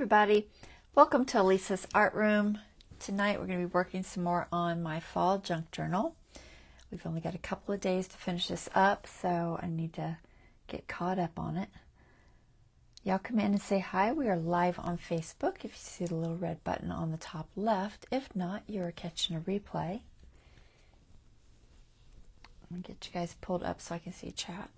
everybody, welcome to Lisa's Art Room. Tonight we're going to be working some more on my fall junk journal. We've only got a couple of days to finish this up, so I need to get caught up on it. Y'all come in and say hi. We are live on Facebook if you see the little red button on the top left. If not, you're catching a replay. I'm going to get you guys pulled up so I can see chat.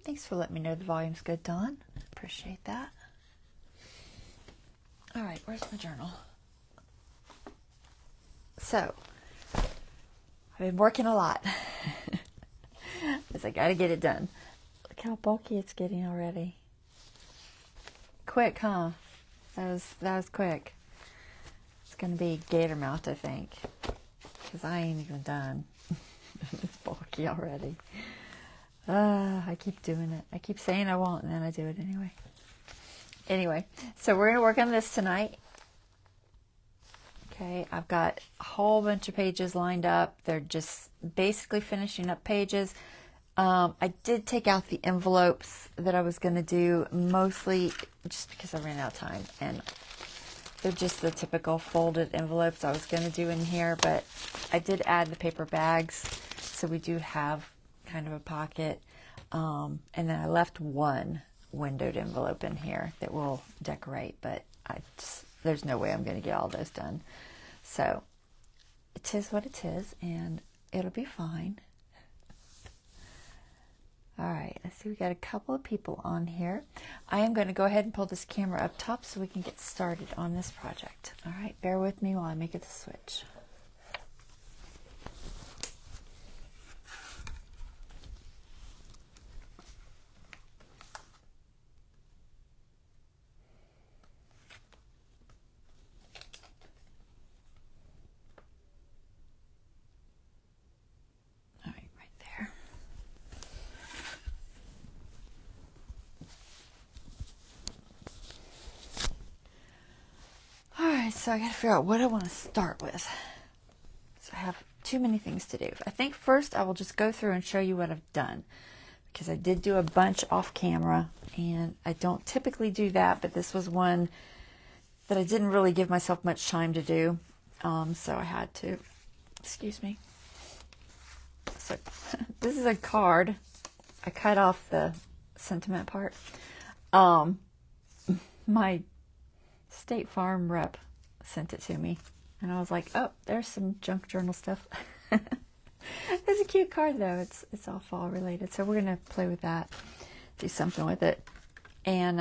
Thanks for letting me know the volume's good, Dawn. Appreciate that. All right, where's my journal? So, I've been working a lot because I got to get it done. Look how bulky it's getting already. Quick, huh? That was quick. It's going to be gator mouth, I think, because I ain't even done. It's bulky already. I keep doing it. I keep saying I won't, and then I do it anyway. Anyway, so we're going to work on this tonight. Okay, I've got a whole bunch of pages lined up. They're just basically finishing up pages. I did take out the envelopes that I was going to do, mostly just because I ran out of time. And they're just the typical folded envelopes I was going to do in here. But I did add the paper bags, so we do have kind of a pocket, and then I left one windowed envelope in here that will decorate, but there's no way I'm going to get all those done. So it is what it is, and it'll be fine. All right, let's see, we got a couple of people on here. I am going to go ahead and pull this camera up top so we can get started on this project. All right, bear with me while I make it the switch. So I got to figure out what I want to start with. So I have too many things to do. I think first I will just go through and show you what I've done, because I did do a bunch off camera, and I don't typically do that, but this was one that I didn't really give myself much time to do, so I had to. Excuse me. So this is a card. I cut off the sentiment part. My State Farm rep sent it to me, and I was like, oh, there's some junk journal stuff. It's a cute card though. It's all fall related, so we're gonna play with that, do something with it. And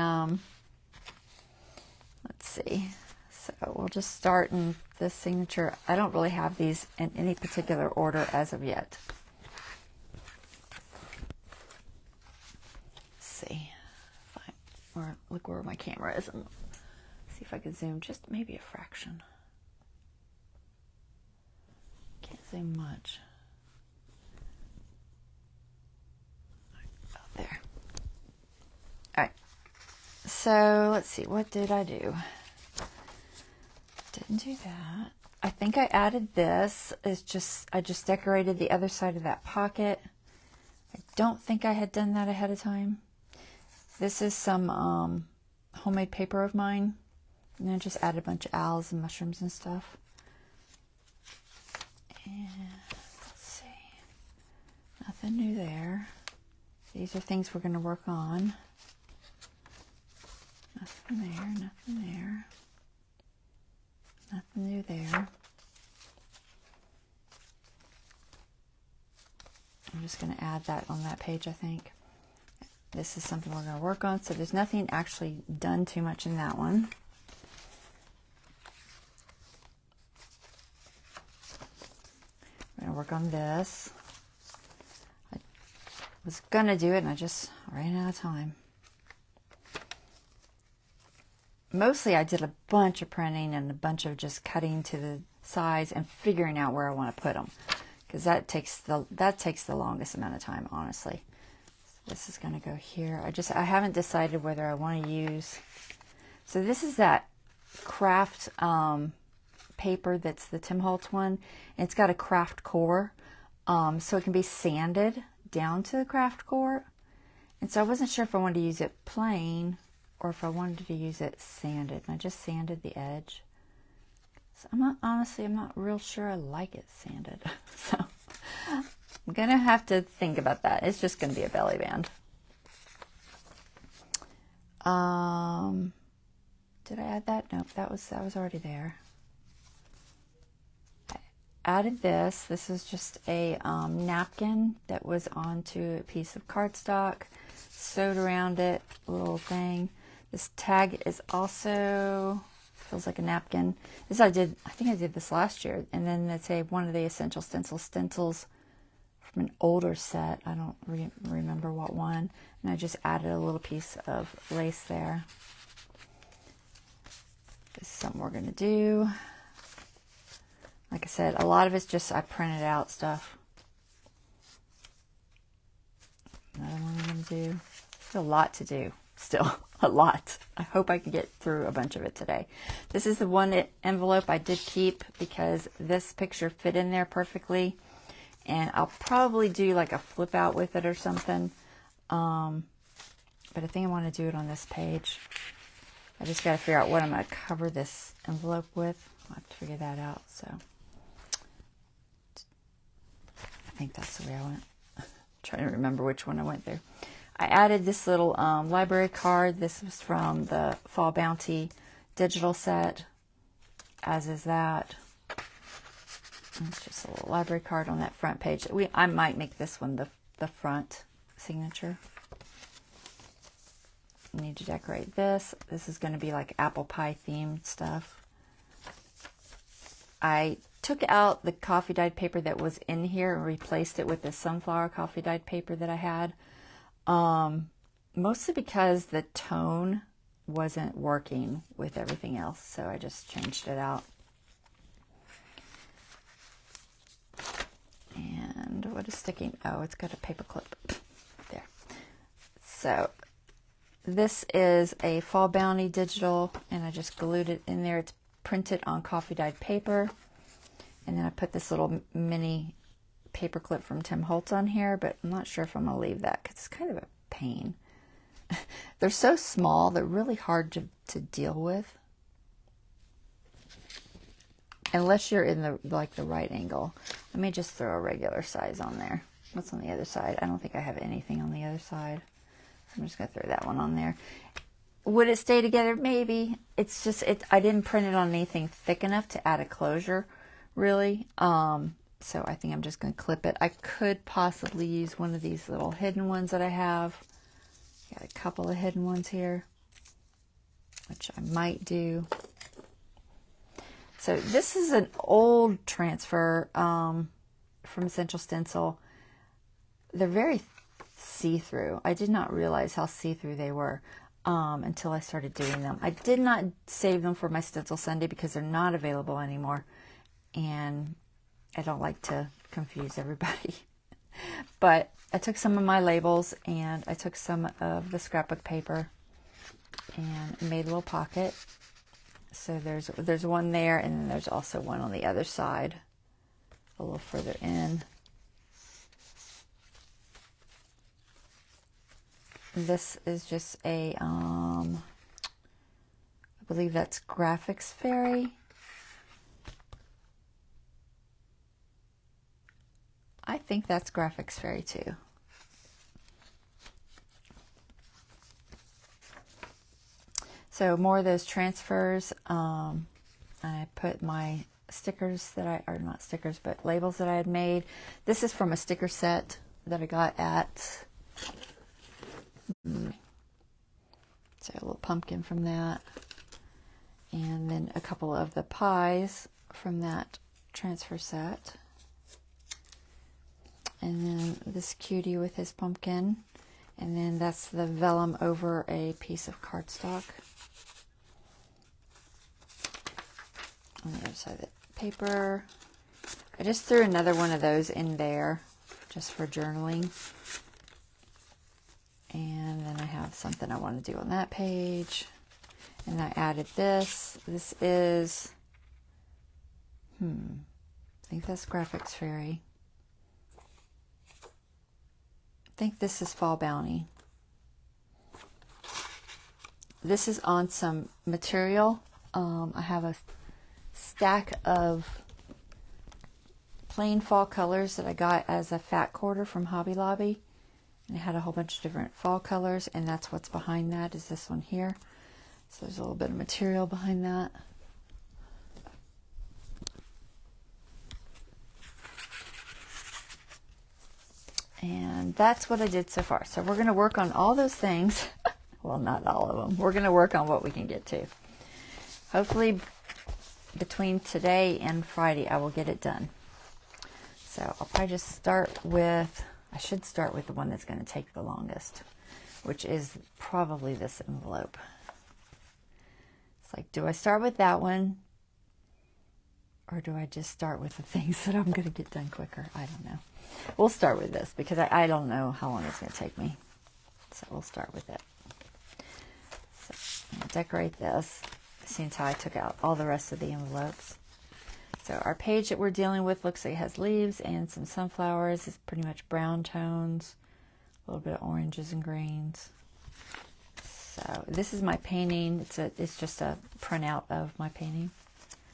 let's see, so we'll just start in this signature. I don't really have these in any particular order as of yet. Let's see, or look where my camera is. See if I can zoom just maybe a fraction. Can't zoom much. About there. All right. So let's see. What did I do? Didn't do that. I think I added this. I just decorated the other side of that pocket. I don't think I had done that ahead of time. This is some homemade paper of mine. And then just add a bunch of owls and mushrooms and stuff. And let's see. Nothing new there. These are things we're going to work on. Nothing there, nothing there. Nothing new there. I'm just going to add that on that page, I think. This is something we're going to work on. So there's nothing actually done too much in that one. Work on this. I was gonna do it and I just ran out of time. Mostly I did a bunch of printing and a bunch of just cutting to the size and figuring out where I want to put them, because that takes the longest amount of time, honestly. So this is gonna go here. I haven't decided whether I want to use So this is that craft paper that's the Tim Holtz one. And it's got a craft core, so it can be sanded down to the craft core. And so I wasn't sure if I wanted to use it plain or if I wanted to use it sanded. And I just sanded the edge. So honestly, I'm not real sure I like it sanded. So I'm going to have to think about that. It's just going to be a belly band. Did I add that? Nope, that was already there. I added this. This is just a napkin that was onto a piece of cardstock, sewed around it, a little thing. This tag is also, feels like a napkin. This I think I did this last year. And then it's one of the essential stencils from an older set. I don't remember what one. And I just added a little piece of lace there. This is something we're going to do. Like I said, a lot of it's just I printed out stuff. Another one I'm going to do. There's a lot to do. Still, a lot. I hope I can get through a bunch of it today. This is the one envelope I did keep because this picture fit in there perfectly. And I'll probably do like a flip out with it or something. But I think I want to do it on this page. I just got to figure out what I'm going to cover this envelope with. I'll have to figure that out. So I think that's the way I went. Trying to remember which one I went through. I added this little library card. This was from the Fall Bounty digital set, as is that. And it's just a little library card on that front page. I might make this one the front signature. I need to decorate this. This is going to be like apple pie themed stuff. I took out the coffee dyed paper that was in here and replaced it with the sunflower coffee dyed paper that I had. Mostly because the tone wasn't working with everything else, so I just changed it out. And what is sticking? Oh, it's got a paper clip there. So this is a Fall Bounty digital, and I just glued it in there. It's printed on coffee dyed paper, and then I put this little mini paper clip from Tim Holtz on here, but I'm not sure if I'm going to leave that because it's kind of a pain. They're so small, they're really hard to deal with. Unless you're in the right angle. Let me just throw a regular size on there. What's on the other side? I don't think I have anything on the other side. So I'm just going to throw that one on there. Would it stay together? Maybe. It's just, I didn't print it on anything thick enough to add a closure, really. So I think I'm just going to clip it. I could possibly use one of these little hidden ones that I have. Got a couple of hidden ones here, which I might do. So this is an old transfer from Essential Stencil. They're very see-through. I did not realize how see-through they were until I started doing them. I did not save them for my Stencil Sunday because they're not available anymore. And I don't like to confuse everybody. But I took some of my labels and I took some of the scrapbook paper and made a little pocket. So there's one there, and then there's also one on the other side, a little further in. This is just a, I believe that's Graphics Fairy. I think that's Graphics Fairy too. So more of those transfers. I put my stickers that or not stickers, but labels that I had made. This is from a sticker set that I got at, so a little pumpkin from that. And then a couple of the pies from that transfer set. And then this cutie with his pumpkin. And then that's the vellum over a piece of cardstock. On the other side of the paper. I just threw another one of those in there just for journaling. And then I have something I want to do on that page. And I added this. This is, I think that's Graphics Fairy. I think this is Fall Bounty. This is on some material. I have a stack of plain fall colors that I got as a fat quarter from Hobby Lobby. And it had a whole bunch of different fall colors, and that's what's behind that, is this one here. So there's a little bit of material behind that. And that's what I did so far. So we're going to work on all those things. Well, not all of them. We're going to work on what we can get to. Hopefully between today and Friday, I will get it done. So I'll probably just start with, I should start with the one that's going to take the longest, which is probably this envelope. It's like, do I start with that one? Or do I just start with the things that I'm going to get done quicker? I don't know. We'll start with this because I don't know how long it's going to take me. So we'll start with it. So I'm going to decorate this. Since how I took out all the rest of the envelopes. So our page that we're dealing with looks like it has leaves and some sunflowers. It's pretty much brown tones, a little bit of oranges and greens. So this is my painting. It's just a printout of my painting.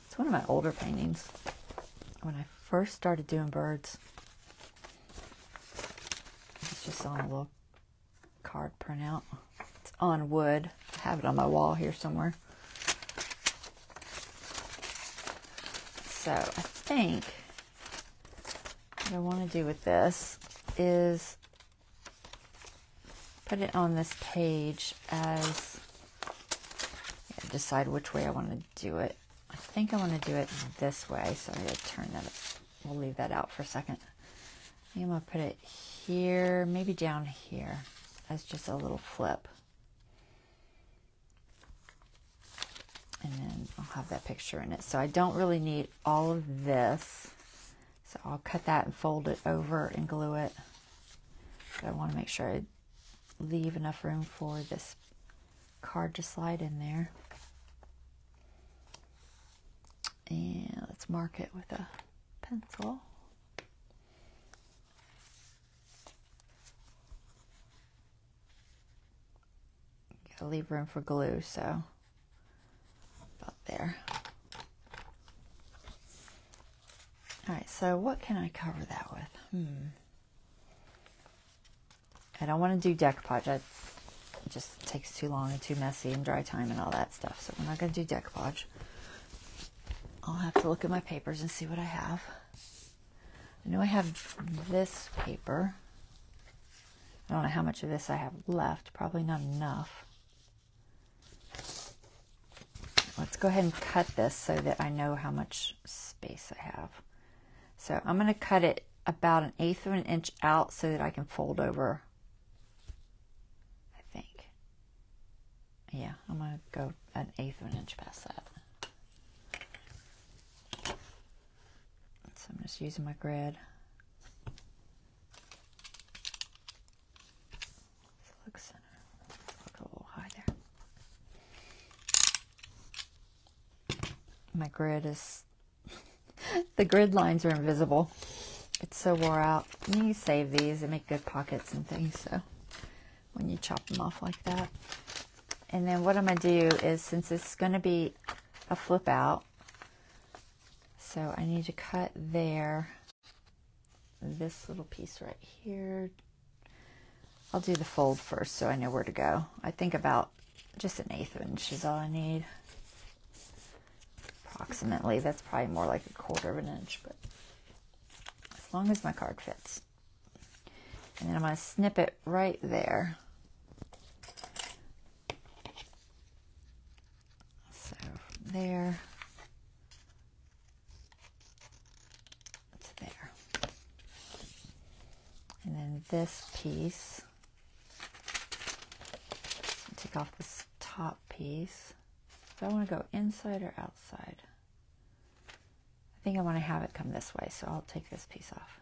It's one of my older paintings. When I first started doing birds, it's just on a little card printout. It's on wood. I have it on my wall here somewhere. So I think what I want to do with this is put it on this page as, decide which way I want to do it. I think I want to do it this way, so I'm going to turn that up. We'll leave that out for a second. I think I'm going to put it here, maybe down here, as just a little flip. And then I'll have that picture in it. So I don't really need all of this. So I'll cut that and fold it over and glue it. But I want to make sure I leave enough room for this card to slide in there. And let's mark it with a pencil. Gotta leave room for glue, so about there. All right, so what can I cover that with? I don't want to do decoupage. It just takes too long and too messy and dry time and all that stuff. So we're not going to do decoupage. I'll have to look at my papers and see what I have. I know I have this paper. I don't know how much of this I have left. Probably not enough. Let's go ahead and cut this so that I know how much space I have. So I'm going to cut it about 1/8 of an inch out so that I can fold over. I think. Yeah, I'm going to go 1/8 of an inch past that. So I'm just using my grid. So look center. Look a little high there. My grid is, the grid lines are invisible. It's so wore out. And you save these, they make good pockets and things, so when you chop them off like that. And then what I'm going to do is, since it's going to be a flip out, so I need to cut there, this little piece right here. I'll do the fold first so I know where to go. I think about just 1/8 of an inch is all I need. Approximately. That's probably more like 1/4 of an inch, but as long as my card fits. And then I'm going to snip it right there. So from there to there. And then this piece, take off this top piece. Do I want to go inside or outside? I think I want to have it come this way, so I'll take this piece off.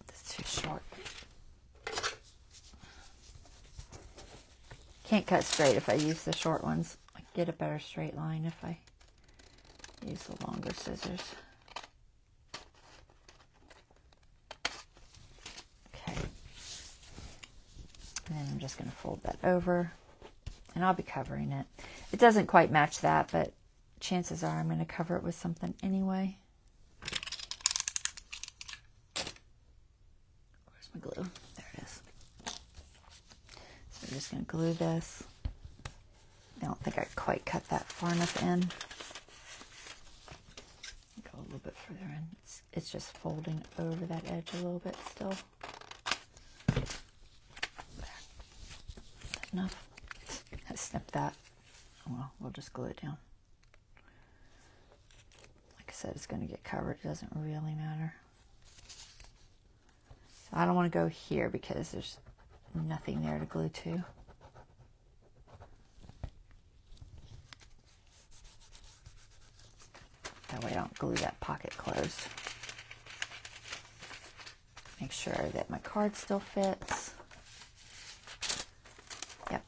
It's too short. Can't cut straight if I use the short ones. I get a better straight line if I use the longer scissors. Okay. And then I'm just going to fold that over, and I'll be covering it. It doesn't quite match that, but chances are I'm going to cover it with something anyway. Where's my glue? There it is. So I'm just going to glue this. I don't think I quite cut that far enough in. Go a little bit further in. It's just folding over that edge a little bit still. There. Enough. I snipped that. Well, we'll just glue it down. Like I said, it's going to get covered. It doesn't really matter. So I don't want to go here because there's nothing there to glue to. That way I don't glue that pocket closed. Make sure that my card still fits. Yep.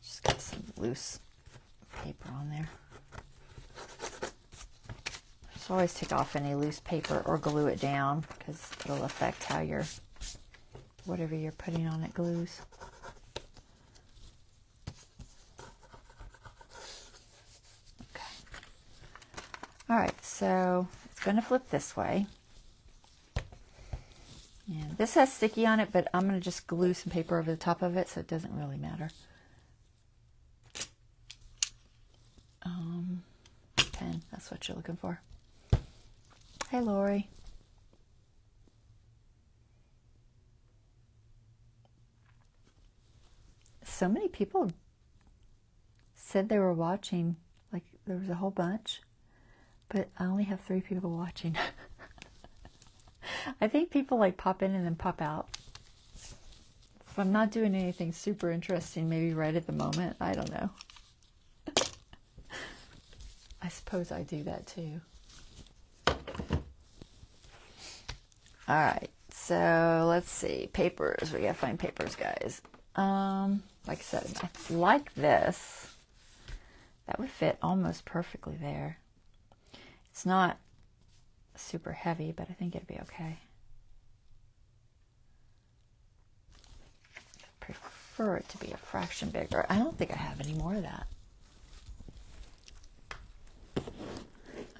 Just got some loose paper on there. Just always take off any loose paper or glue it down because it'll affect how your whatever you're putting on it glues. Okay. All right, so it's going to flip this way. And this has sticky on it, but I'm going to just glue some paper over the top of it so it doesn't really matter. Pen, that's what you're looking for. Hey, Lori. So many people said they were watching, like there was a whole bunch, but I only have 3 people watching. I think people like pop in and then pop out. If I'm not doing anything super interesting, maybe right at the moment, I don't know. I suppose I do that too. All right, so let's see. Papers. We gotta find papers, guys. Like I said, I like this. That would fit almost perfectly there. It's not super heavy, but I think it'd be okay. I prefer it to be a fraction bigger. I don't think I have any more of that.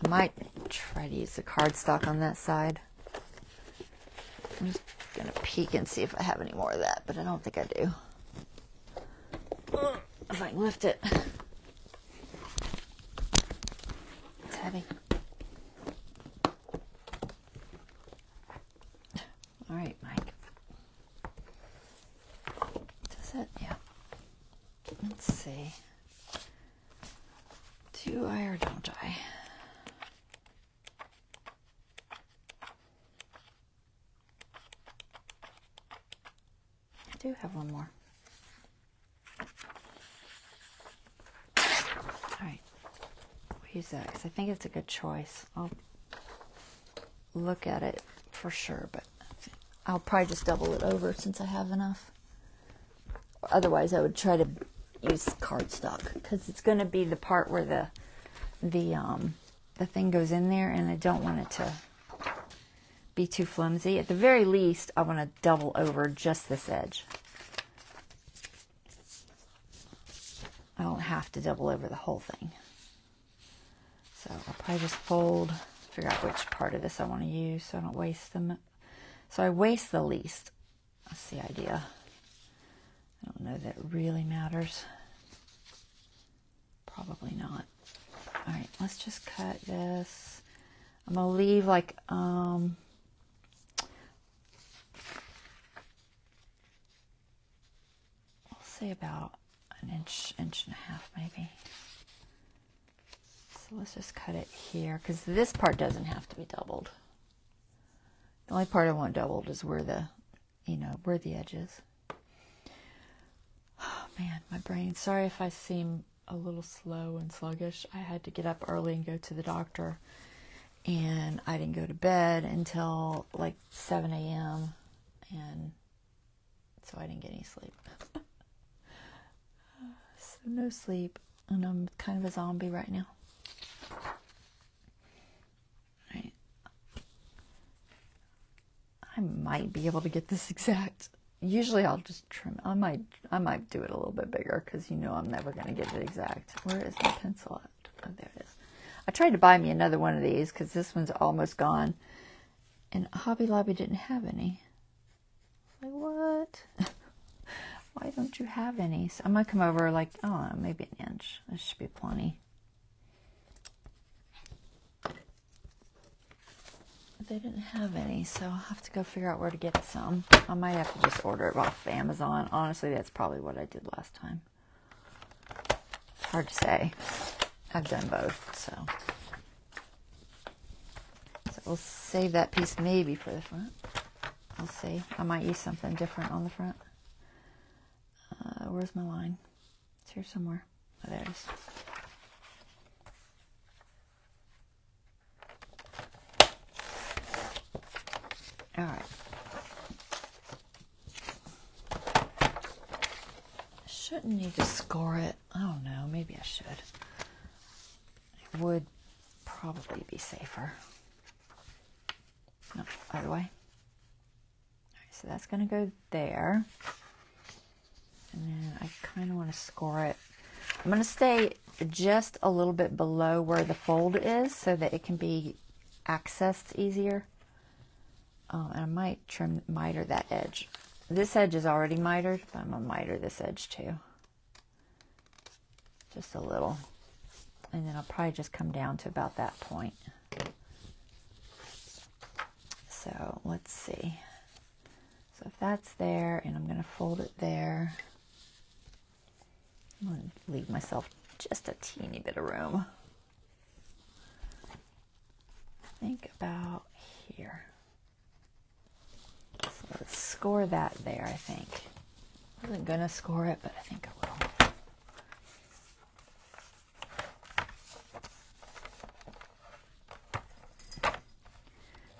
I might try to use the cardstock on that side. I'm just going to peek and see if I have any more of that, but I don't think I do. If I can lift it. It's heavy. All right, Mike. Does it? Yeah. Let's see. Do I or don't I? I do have one more. All right. We'll use that because I think it's a good choice. I'll look at it for sure, but I'll probably just double it over since I have enough. Otherwise, I would try to use cardstock because it's going to be the part where the thing goes in there, and I don't want it to be too flimsy. At the very least, I want to double over just this edge. I don't have to double over the whole thing. So I'll probably just figure out which part of this I want to use so I don't waste them. So I waste the least. That's the idea. I don't know that it really matters. Probably not. All right, let's just cut this. I'm going to leave like, we'll say about an inch, inch and a half maybe. So let's just cut it here because this part doesn't have to be doubled. The only part I want doubled is where the, where the edge is. Oh man, my brain. Sorry if I seem a little slow and sluggish. I had to get up early and go to the doctor, and I didn't go to bed until like 7 a.m. and so I didn't get any sleep. So no sleep, and I'm kind of a zombie right now. Right. I might be able to get this exact. Usually I'll just trim. I might do it a little bit bigger because you know I'm never going to get it exact. Where is my pencil at? Oh, there it is. I tried to buy me another one of these because this one's almost gone, and Hobby Lobby didn't have any. Like, what? Why don't you have any? So I'm going to come over like, oh, maybe an inch. This should be plenty. But they didn't have any, so I'll have to go figure out where to get some. I might have to just order it off Amazon. Honestly, that's probably what I did last time. It's hard to say. I've done both, so we'll save that piece maybe for the front. We'll see. I might use something different on the front. Where's my line? It's here somewhere. Oh, there it is. All right. I shouldn't need to score it. I don't know. Maybe I should. It would probably be safer. No, other way. All right, so that's going to go there. And then I kind of want to score it. I'm going to stay just a little bit below where the fold is so that it can be accessed easier. And I might miter that edge. This edge is already mitered, but I'm going to miter this edge too. Just a little. And then I'll probably just come down to about that point. So let's see. So if that's there, and I'm going to fold it there. I'm going to leave myself just a teeny bit of room. Think about here. So let's score that there, I think. I wasn't going to score it, but I think I will.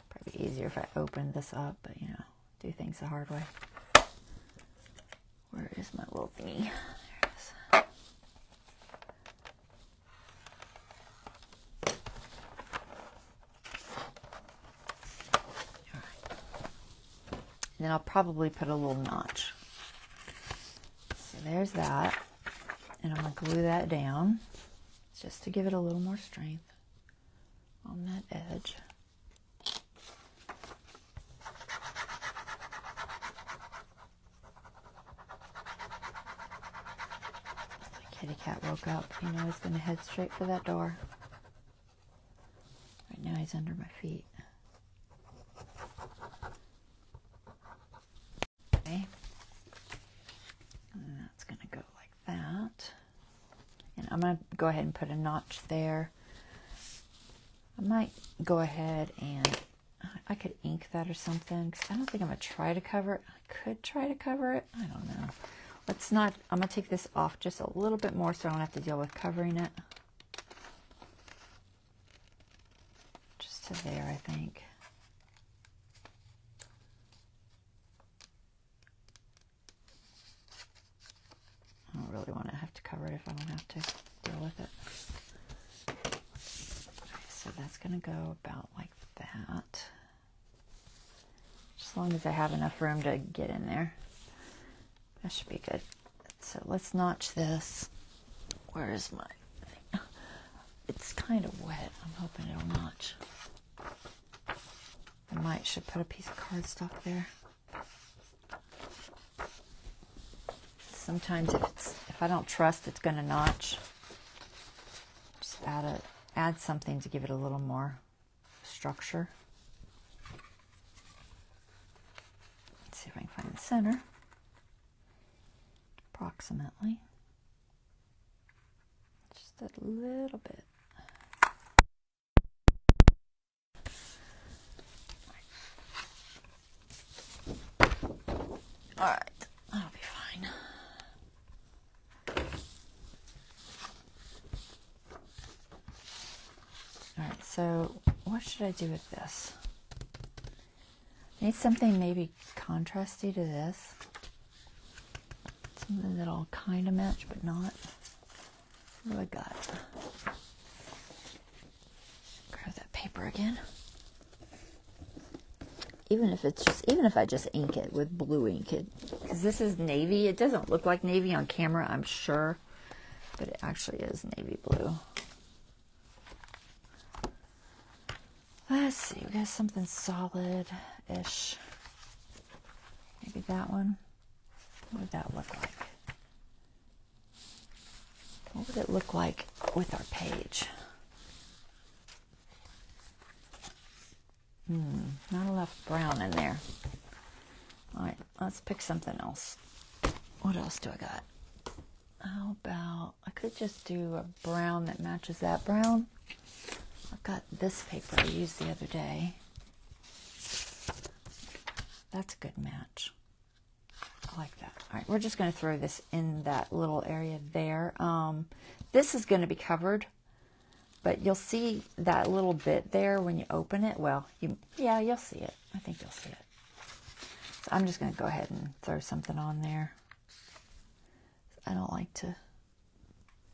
Probably easier if I opened this up, but you know, do things the hard way. Where is my little thingy? There it is. And then I'll probably put a little notch. So there's that. And I'm going to glue that down just to give it a little more strength on that edge. My kitty cat woke up. You know he's going to head straight for that door. Right now he's under my feet. Okay. And that's going to go like that. And I'm going to go ahead and put a notch there. I might go ahead and I could ink that or something, because I don't think I'm going to try to cover it. I could try to cover it. I don't know. Let's not. I'm going to take this off just a little bit more so I don't have to deal with covering it. Just to there, I think. I don't really want to have to cover it if I don't have to deal with it. Okay, so that's going to go about like that. As long as I have enough room to get in there. That should be good. So let's notch this. Where is my thing? It's kind of wet. I'm hoping it'll notch. I should put a piece of cardstock there. Sometimes if I don't trust it's going to notch, just add something to give it a little more structure. Let's see if I can find the center. Approximately. Just a little bit. All right, that'll be fine. should I do with this? I need something maybe contrasty to this. Something that'll kind of match, but not. What do I got? Grab that paper again. Even if I just ink it with blue ink, because this is navy. It doesn't look like navy on camera, I'm sure, but it actually is navy blue. Let's see, we got something solid-ish. Maybe that one. What would that look like? What would it look like with our page? Not enough brown in there. All right, let's pick something else. What else do I got? How about, I could just do a brown that matches that brown. I've got this paper I used the other day. That's a good match. I like that. All right, we're just going to throw this in that little area there. This is going to be covered, but you'll see that little bit there when you open it. Well, yeah, you'll see it. I think you'll see it. So I'm just going to go ahead and throw something on there. I don't like to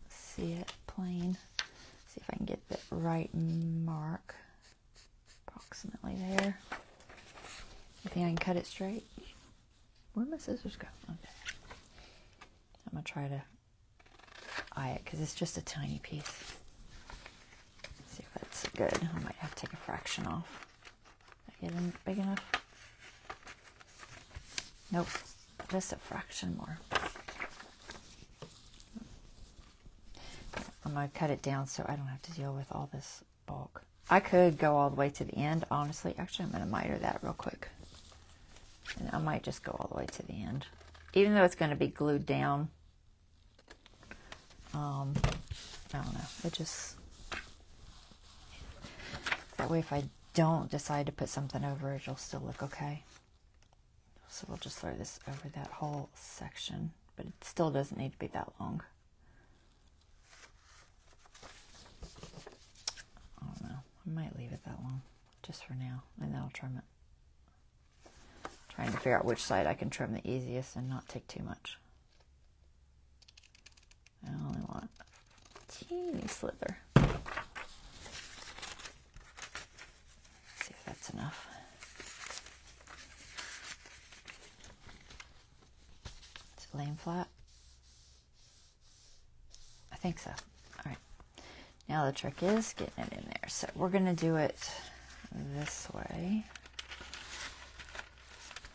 see it plain. See if I can get the right mark. Approximately there. You think I can cut it straight? Where'd my scissors go? Okay. I'm going to try to eye it because it's just a tiny piece. See if that's good. I might have to take a fraction off. Did I get it big enough? Nope. Just a fraction more. I'm going to cut it down so I don't have to deal with all this bulk. I could go all the way to the end, honestly. Actually, I'm going to miter that real quick. And I might just go all the way to the end. Even though it's going to be glued down. I don't know. It just... That way if I don't decide to put something over it, it'll still look okay. So we'll just throw this over that whole section. But it still doesn't need to be that long. I don't know. I might leave it that long. Just for now. And then I'll trim it. Trying to figure out which side I can trim the easiest and not take too much. I only want a teeny slither. See if that's enough. Is it laying flat? I think so. All right. Now the trick is getting it in there. So we're going to do it this way.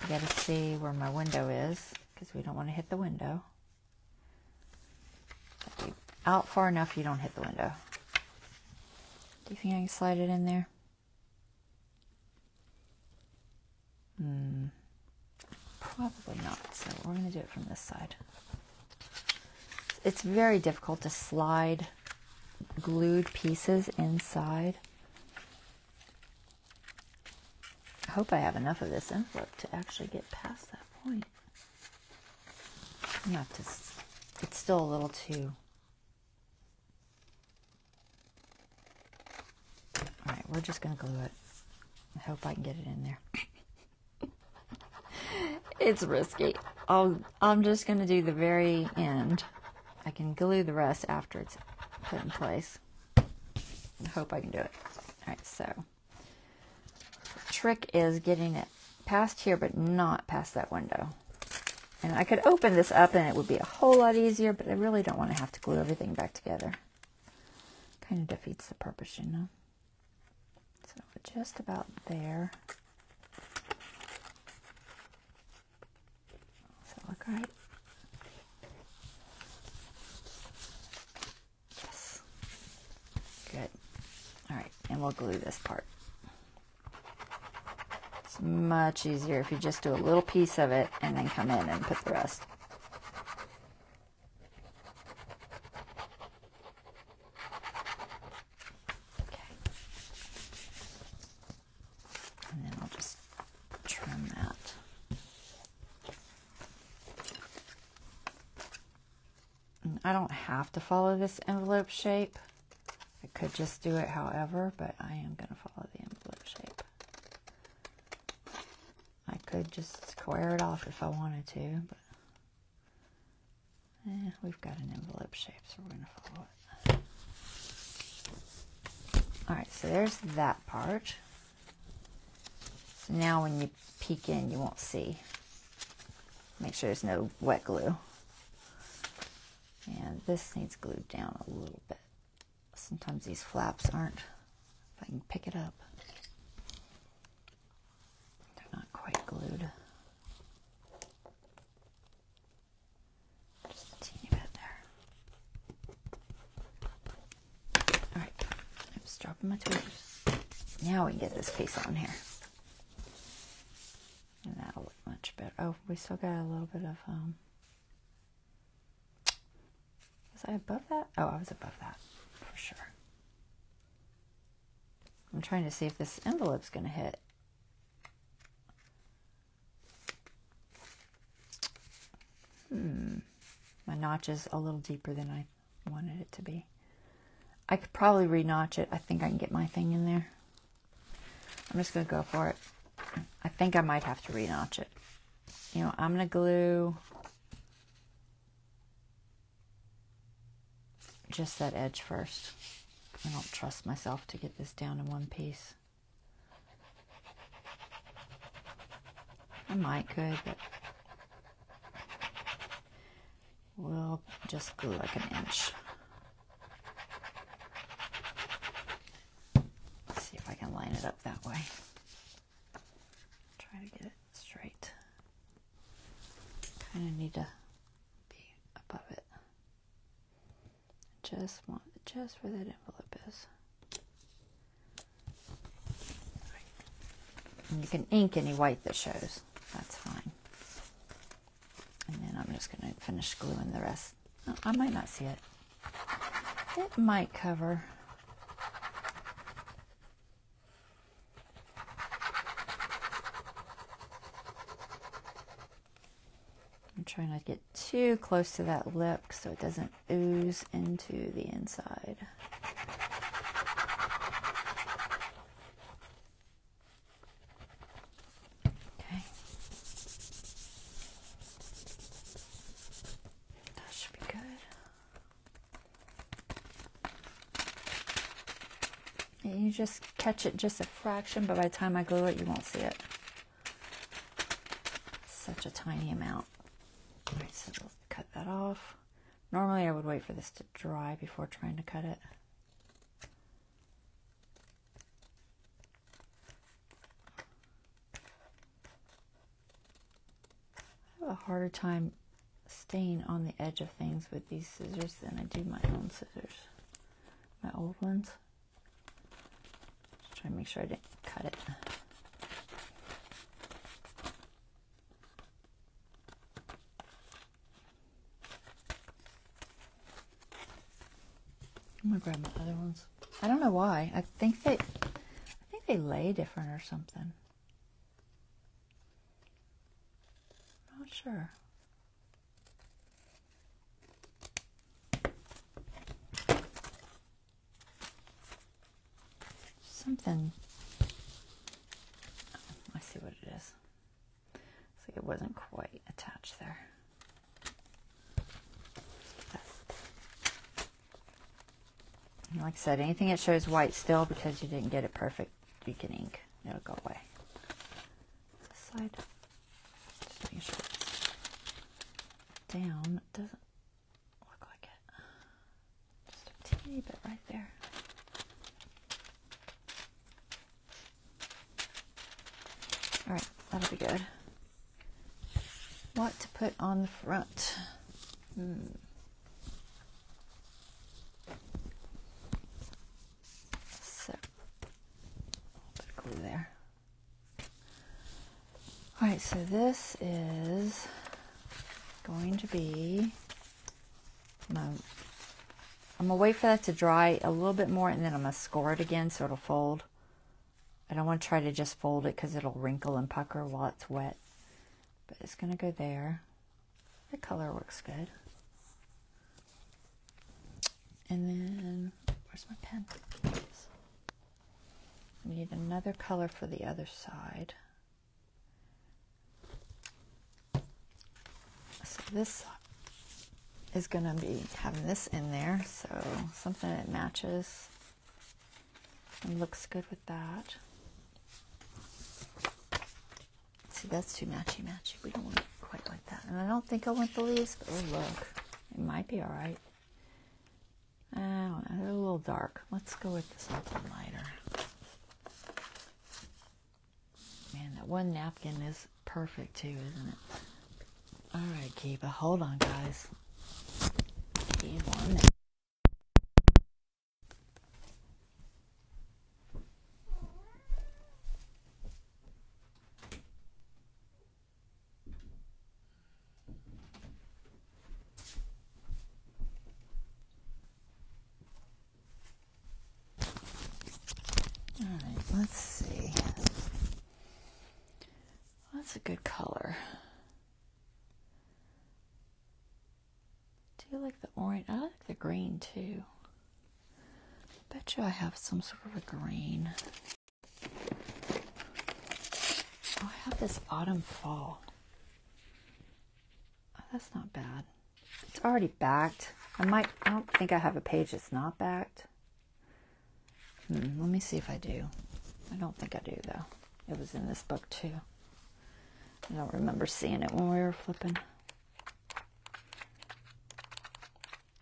I got to see where my window is because we don't want to hit the window. Out far enough you don't hit the window. Do you think I can slide it in there? Probably not. So we're going to do it from this side. It's very difficult to slide glued pieces inside. I hope I have enough of this envelope to actually get past that point. You have to, it's still a little too... Alright, we're just going to glue it. I hope I can get it in there. It's risky. I'm just going to do the very end. I can glue the rest after it's put in place. I hope I can do it. Alright, so the trick is getting it past here, but not past that window. And I could open this up and it would be a whole lot easier, but I really don't want to have to glue everything back together. Kind of defeats the purpose, you know. So just about there. Does that look right? Yes. Good. All right, and we'll glue this part. It's much easier if you just do a little piece of it and then come in and put the rest. I don't have to follow this envelope shape. I could just do it however, but I am going to follow the envelope could just square it off if I wanted to, but we've got an envelope shape, so we're going to follow it. Alright, so there's that part. So now when you peek in, you won't see. Make sure there's no wet glue. And this needs glued down a little bit. Sometimes these flaps aren't, if I can pick it up. They're not quite glued. Just a teeny bit there. Alright, oops, dropping my tools. Now we can get this piece on here. And that'll look much better. Oh, we still got a little bit of, was I above that? Oh, I was above that, for sure. I'm trying to see if this envelope's going to hit. My notch is a little deeper than I wanted it to be. I could probably re-notch it. I think I can get my thing in there. I'm just going to go for it. I think I might have to re-notch it. You know, I'm going to glue just that edge first. I don't trust myself to get this down in one piece. I might could, but we'll just glue like an inch. Let's see if I can line it up that way. Try to get it straight. Kind of need to be above it. Just want just where that envelope is. And you can ink any white that shows. That's fine. And then I'm just going to finish gluing the rest. Oh, I might not see it. It might cover. I'm trying not to get too close to that lip so it doesn't ooze into the inside. Okay. That should be good. And you just catch it just a fraction, but by the time I glue it, you won't see it. It's such a tiny amount. Alright, so we'll cut that off. Normally I would wait for this to dry before trying to cut it. I have a harder time staying on the edge of things with these scissors than I do my own scissors. My old ones. Just try to make sure I didn't cut it. I'm gonna grab my other ones. I don't know why. I think they lay different or something. I'm not sure. Something. Oh, I see what it is. It's like it wasn't quite attached there. Like I said, anything that shows white still, because you didn't get it perfect, you can ink. It'll go away. This side. Just making sure it's down. It doesn't look like it. Just a teeny bit right there. Alright, that'll be good. What to put on the front? There. Alright, so this is going to be I'm going to wait for that to dry a little bit more, and then I'm going to score it again so it'll fold. I don't want to try to just fold it because it'll wrinkle and pucker while it's wet. But it's going to go there. The color works good. And then, where's my pen? We need another color for the other side. this is going to be having this in there, so something that matches and looks good with that. See, that's too matchy-matchy. We don't want it quite like that. And I don't think I want the leaves, but oh look, it might be all right. I don't know, they're a little dark. Let's go with something lighter. Man, that one napkin is perfect too, isn't it? All right, Kiva, hold on, guys. Give 1 minute. All right, let's see. That's a good color. Do you like the orange? I like the green too. Bet you I have some sort of a green. Oh, I have this autumn fall. Oh, that's not bad. It's already backed. I don't think I have a page that's not backed. Let me see if I do. I don't think I do though. It was in this book too. I don't remember seeing it when we were flipping.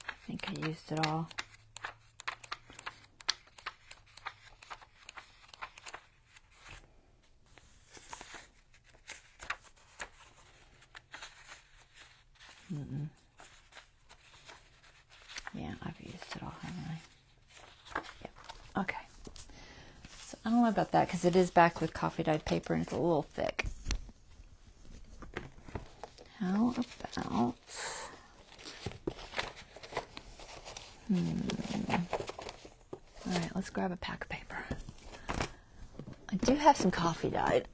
I think I used it all. Yeah, I've used it all, haven't I? Yep. Okay. So I don't know about that because it is backed with coffee dyed paper and it's a little thick. How about... Alright, let's grab a pack of paper. I do have some coffee dyed.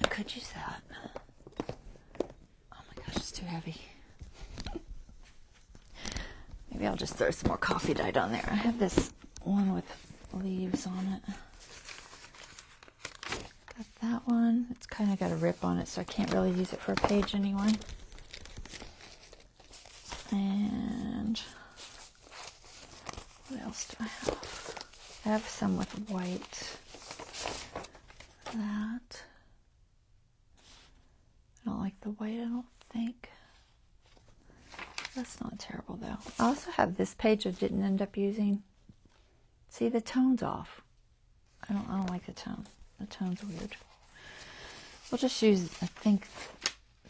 I could use that. Oh my gosh, it's too heavy. Maybe I'll just throw some more coffee dyed on there. I have this one with leaves on it. Got that one. It's kind of got a rip on it, so I can't really use it for a page anyway. And what else do I have? I have some with white. That. I don't like the white, I don't think. That's not terrible though. I also have this page I didn't end up using. See, the tone's off. I don't like the tone. The tone's weird. We'll just use, I think,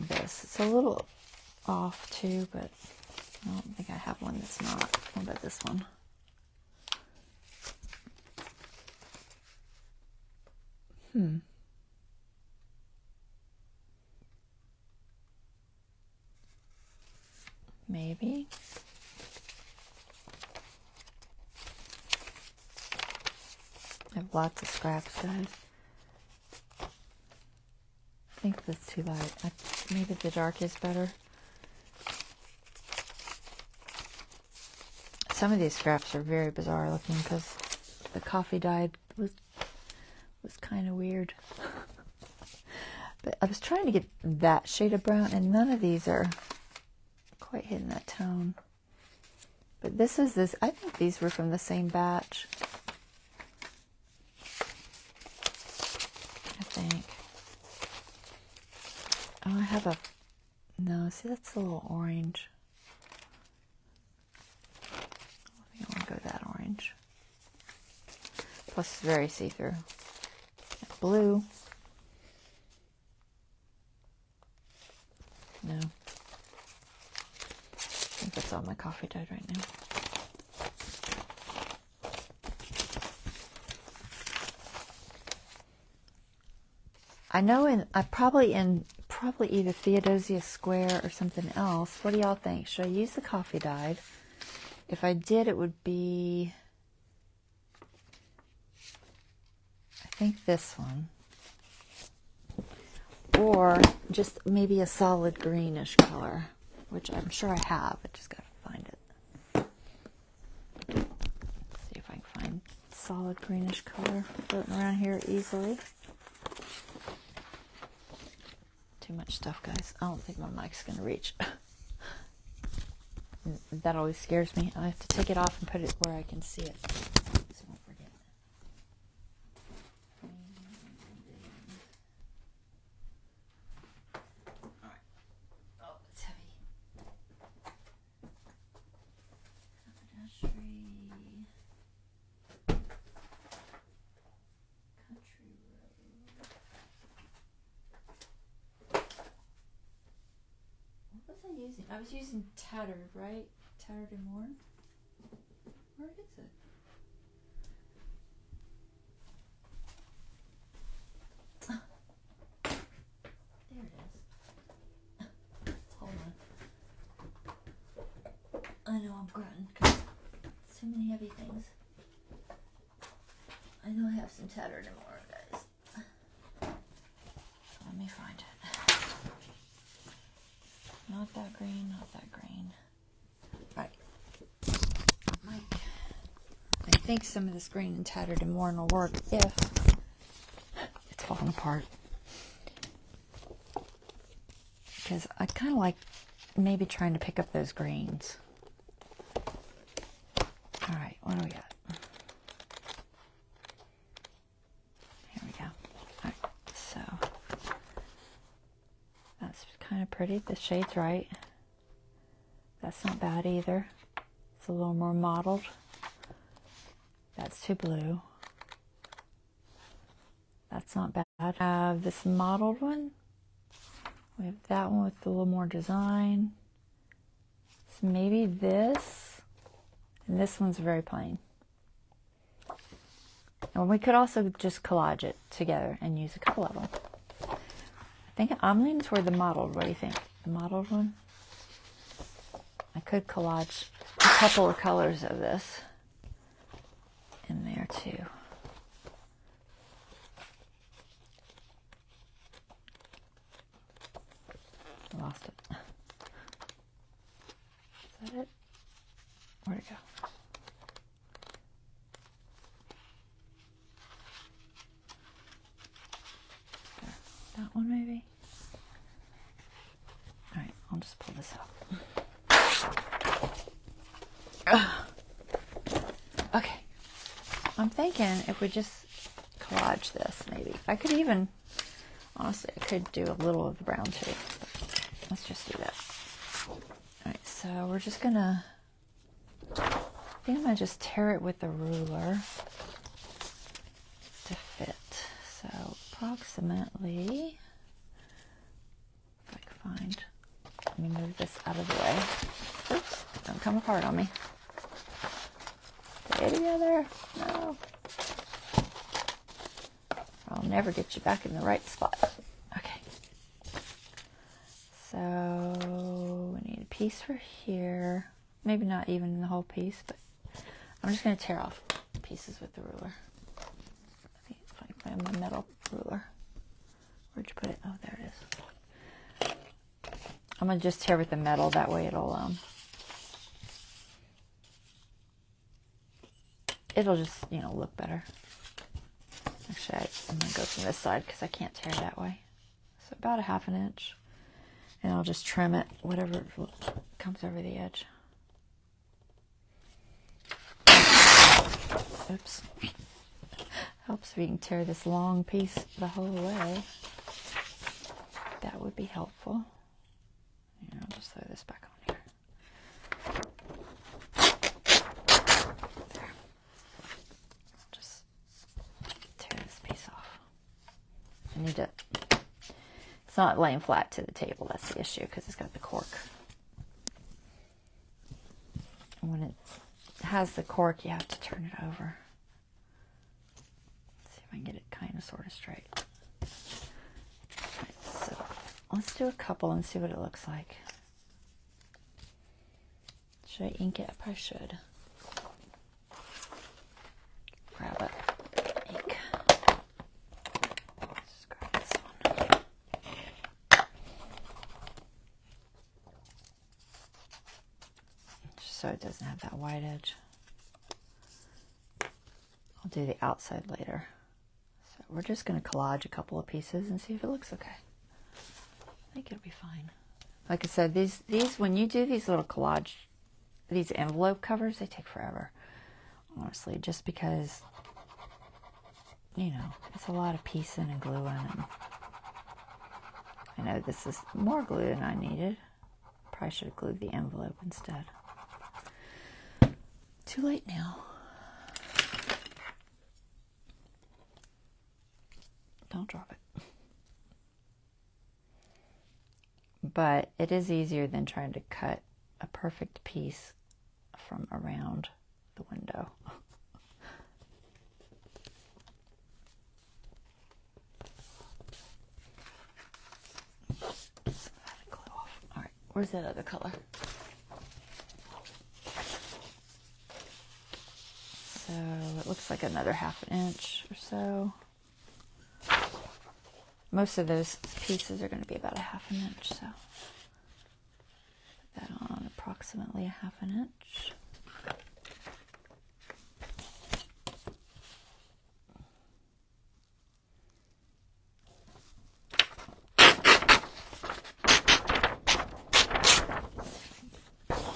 this. It's a little off too, but I don't think I have one that's not. What about this one? Maybe. I have lots of scraps, guys. I think that's too light. Maybe the dark is better. Some of these scraps are very bizarre looking because the coffee dyed was kind of weird. But I was trying to get that shade of brown, and none of these are quite hitting that tone. But this. I think these were from the same batch. I think. Oh, I have a... No, see, that's a little orange. I think I want to go that orange. Plus, it's very see-through. Blue. No. I think that's all my coffee dyed right now. I know probably either Theodosia Square or something else. What do y'all think? Should I use the coffee dyed? If I did, it would be, I think this one. Or just maybe a solid greenish color, which I'm sure I have. I just gotta find it. See if I can find solid greenish color floating around here easily. Too much stuff, guys. I don't think my mic's gonna reach. That always scares me. I have to take it off and put it where I can see it, so don't forget. All right. Oh, it's heavy. Haberdashery. Country Road. What was I using? I was using Tattered, right? Tattered and Worn? Where is it? There it is. Hold on. I know I'm grunting because too many heavy things. I know I have some Tattered and Worn, guys. Let me find it. Not that green, not that green. Right. I think some of this green and Tattered and Worn will work if it's falling apart. Because I kind of like maybe trying to pick up those greens. All right, what do we got? Here we go. All right, so that's kind of pretty. The shade's right. That's not bad either. It's a little more mottled. That's too blue. That's not bad. I have this mottled one. We have that one with a little more design. So maybe this. And this one's very plain. And we could also just collage it together and use a couple of them. I think I'm leaning toward the mottled. What do you think? The mottled one? I could collage a couple of colors of this in there too. I lost it. Is that it? Where'd it go? There. That one maybe? Alright, I'll just pull this out. Okay. I'm thinking if we just collage this, maybe. I could even, honestly, I could do a little of the brown too. Let's just do that. Alright, so we're just gonna, I think I'm gonna just tear it with the ruler to fit. So approximately, if I can find, let me move this out of the way. Oops, don't come apart on me. Stay together. No. I'll never get you back in the right spot. Okay. So we need a piece for here. Maybe not even the whole piece, but I'm just going to tear off pieces with the ruler. I think if I find my metal ruler. Where'd you put it? Oh, there it is. I'm going to just tear with the metal. That way it'll just, you know, look better. Actually, I'm going to go from this side because I can't tear that way. So about a 1/2 inch. And I'll just trim it, whatever comes over the edge. Oops. Helps if you can tear this long piece the whole way. That would be helpful. And I'll just throw this back on here. There. I'll just tear this piece off. I need to, it's not laying flat to the table, that's the issue, because it's got the cork. And when it has the cork, you have to turn it over. Let's see if I can get it kind of sort of straight. Right, so let's do a couple and see what it looks like. Should I ink it? I probably should. Grab it. Ink. Let's grab this one. Just so it doesn't have that white edge. I'll do the outside later. So we're just going to collage a couple of pieces and see if it looks okay. I think it'll be fine. Like I said, these when you do these little collage these envelope covers, they take forever, honestly, just because, you know, it's a lot of piecing and gluing, and I know this is more glue than I needed. Probably should have glued the envelope instead. Too late now. Don't drop it. But it is easier than trying to cut a perfect piece from around the window. All right, where's that other color? So it looks like another 1/2 inch or so. Most of those pieces are going to be about 1/2 inch, so put that on approximately 1/2 inch.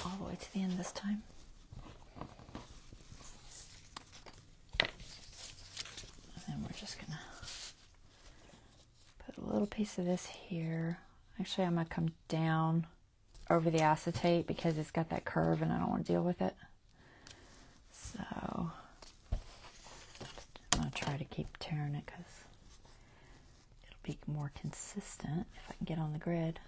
All the way to the end this time. And then we're just going to put a little piece of this here. Actually, I'm going to come down over the acetate because it's got that curve and I don't want to deal with it. So I'm going to try to keep tearing it because it'll be more consistent if I can get on the grid.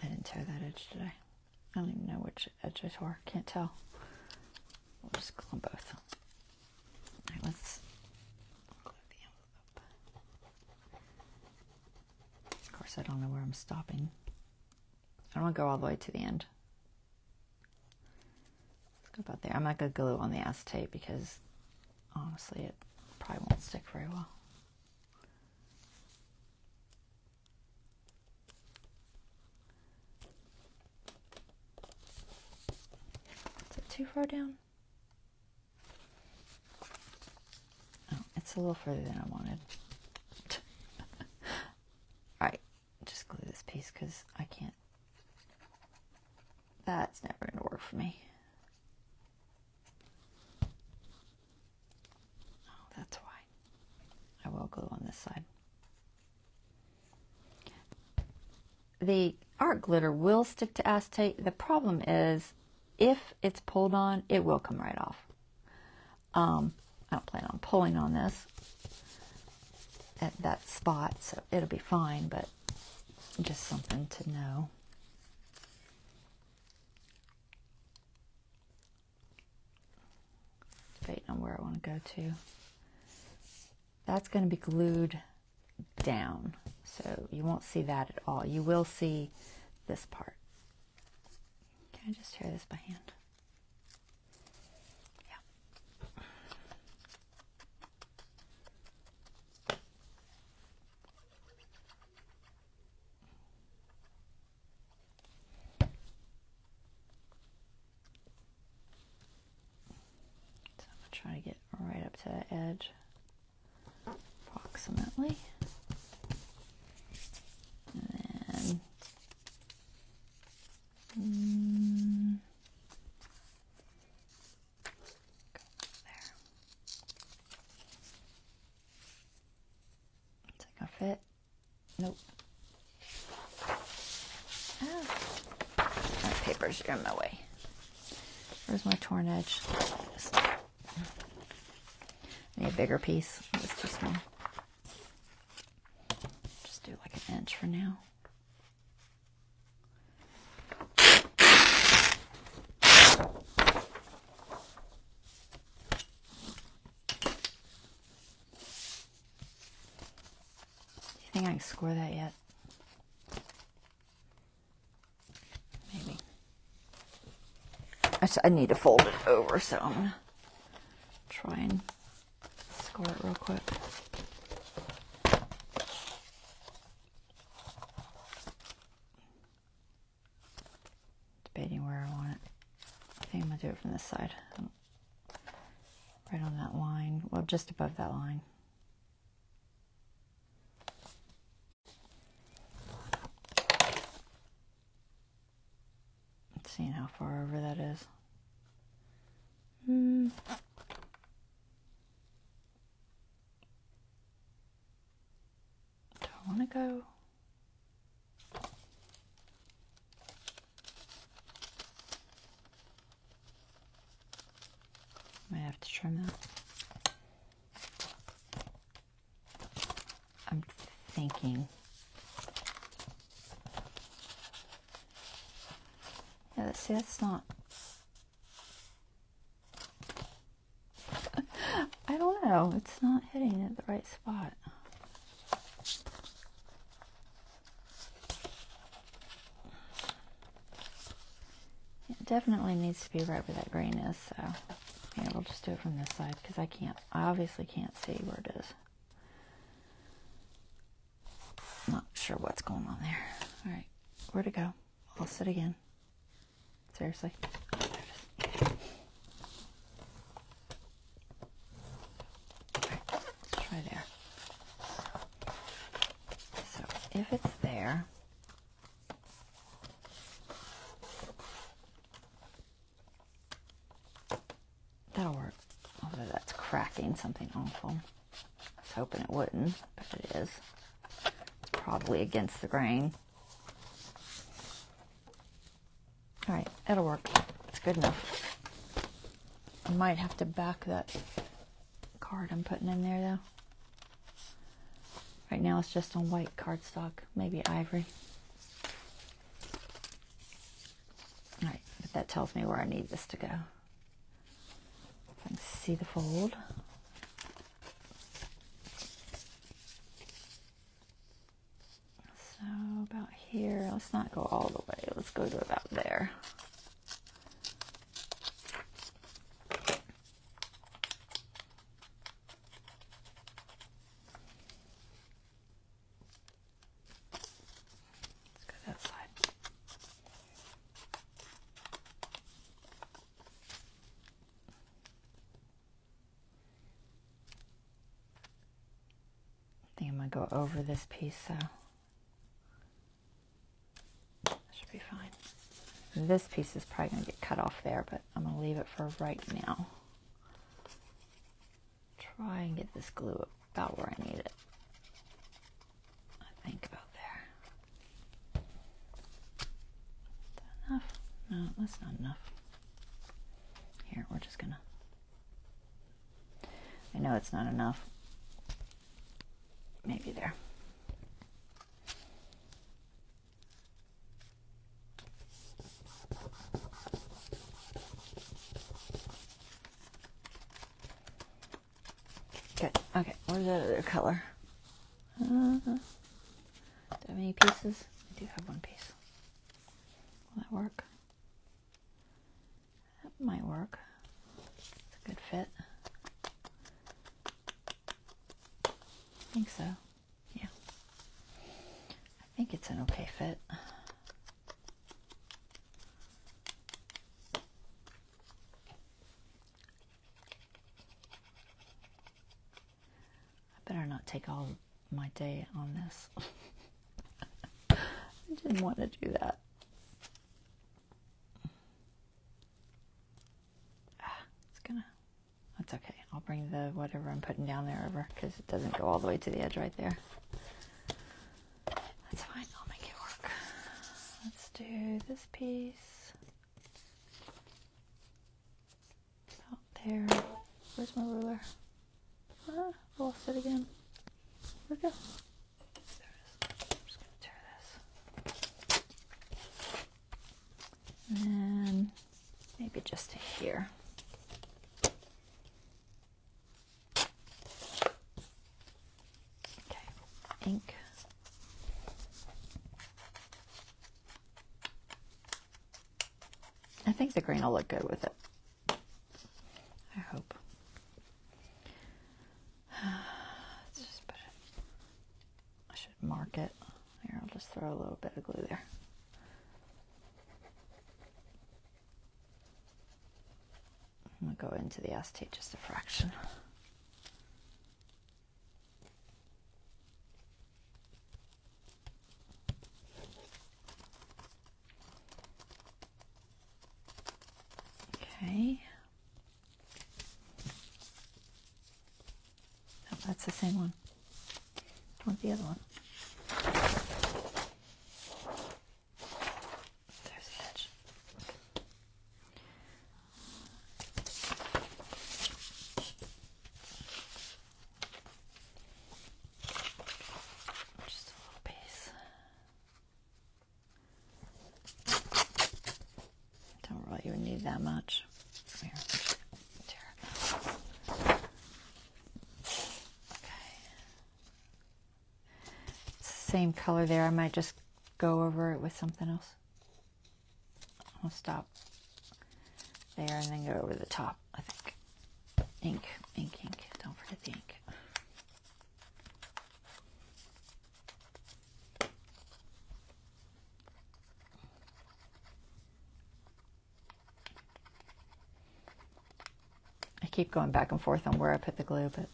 I didn't tear that edge today. I don't even know which edge I tore. Can't tell. We'll just glue them both. All right, let's glue the envelope. Of course, I don't know where I'm stopping. I don't want to go all the way to the end. Let's go about there. I'm not going to glue on the acetate because honestly, it probably won't stick very well. Is it too far down? Oh, it's a little further than I wanted. Alright, just glue this piece because I can't. That's never going to work for me. Oh, that's why. I will glue on this side. The art glitter will stick to acetate. The problem is, if it's pulled on, it will come right off. I don't plan on pulling on this at that spot, so it'll be fine, but just something to know. Debating on where I want to go to. That's going to be glued down, so you won't see that at all. You will see this part. Can I just tear this by hand? Yeah. So I'm going to try to get right up to that edge, approximately. And then there. Is it gonna fit? Nope. Oh. My papers are in my way. Where's my torn edge? I need a bigger piece. It's too small. Just do like an inch for now. Do you think I can score that yet? Maybe. I need to fold it over, so I'm going to try and score it real quick. Debating where I want it. I think I'm going to do it from this side. I don't right on that line, well, just above that line. Seeing how far over that is. Don't want to go. Might have to trim that. I'm thinking. Yeah, see, that's not. I don't know. It's not hitting at the right spot. It definitely needs to be right where that grain is, so yeah, we'll just do it from this side because I obviously can't see where it is. Not sure what's going on there. All right, where'd it go? I'll sit again. Seriously. Oh, there it is. Okay, let's try there. So if it's there, that'll work. Although that's cracking something awful. I was hoping it wouldn't, but it is. It's probably against the grain. All right, it'll work. It's good enough. I might have to back that card I'm putting in there, though. Right now it's just on white cardstock, maybe ivory. All right, but that tells me where I need this to go. I can see the fold. So about here, let's not go all the way. Let's go to about there. Let's go that side. I think I'm going to go over this piece, so that should be fine. This piece is probably going to get cut off there, but I'm going to leave it for right now. Try and get this glue about where I need it. I think about there. Is that enough? No, that's not enough. Here, we're just going to... I know it's not enough. Maybe there. Good. Okay, where's that other color? Do I have any pieces? I do have one piece. Will that work? That might work. It's a good fit. I think so. Yeah. I think it's an okay fit. I better not take all my day on this. I didn't want to do that. That's okay. I'll bring the whatever I'm putting down there over because it doesn't go all the way to the edge right there. That's fine. I'll make it work. Let's do this piece. Out there. Where's my ruler? Lost it again. Where'd it go? There it is. I'm just going to tear this. And then maybe just to here. Ink. I think the green will look good with it. I hope. Let's just put it. I should mark it. Here, I'll just throw a little bit of glue there. I'm gonna go into the acetate just a fraction. Okay. Oh, that's the same one. I want the other one. There's the edge. Just a little piece. Don't really even need that much. Here. Same color there. I might just go over it with something else. I'll stop there and then go over the top, I think. Ink, ink, ink. Don't forget the ink. I keep going back and forth on where I put the glue, but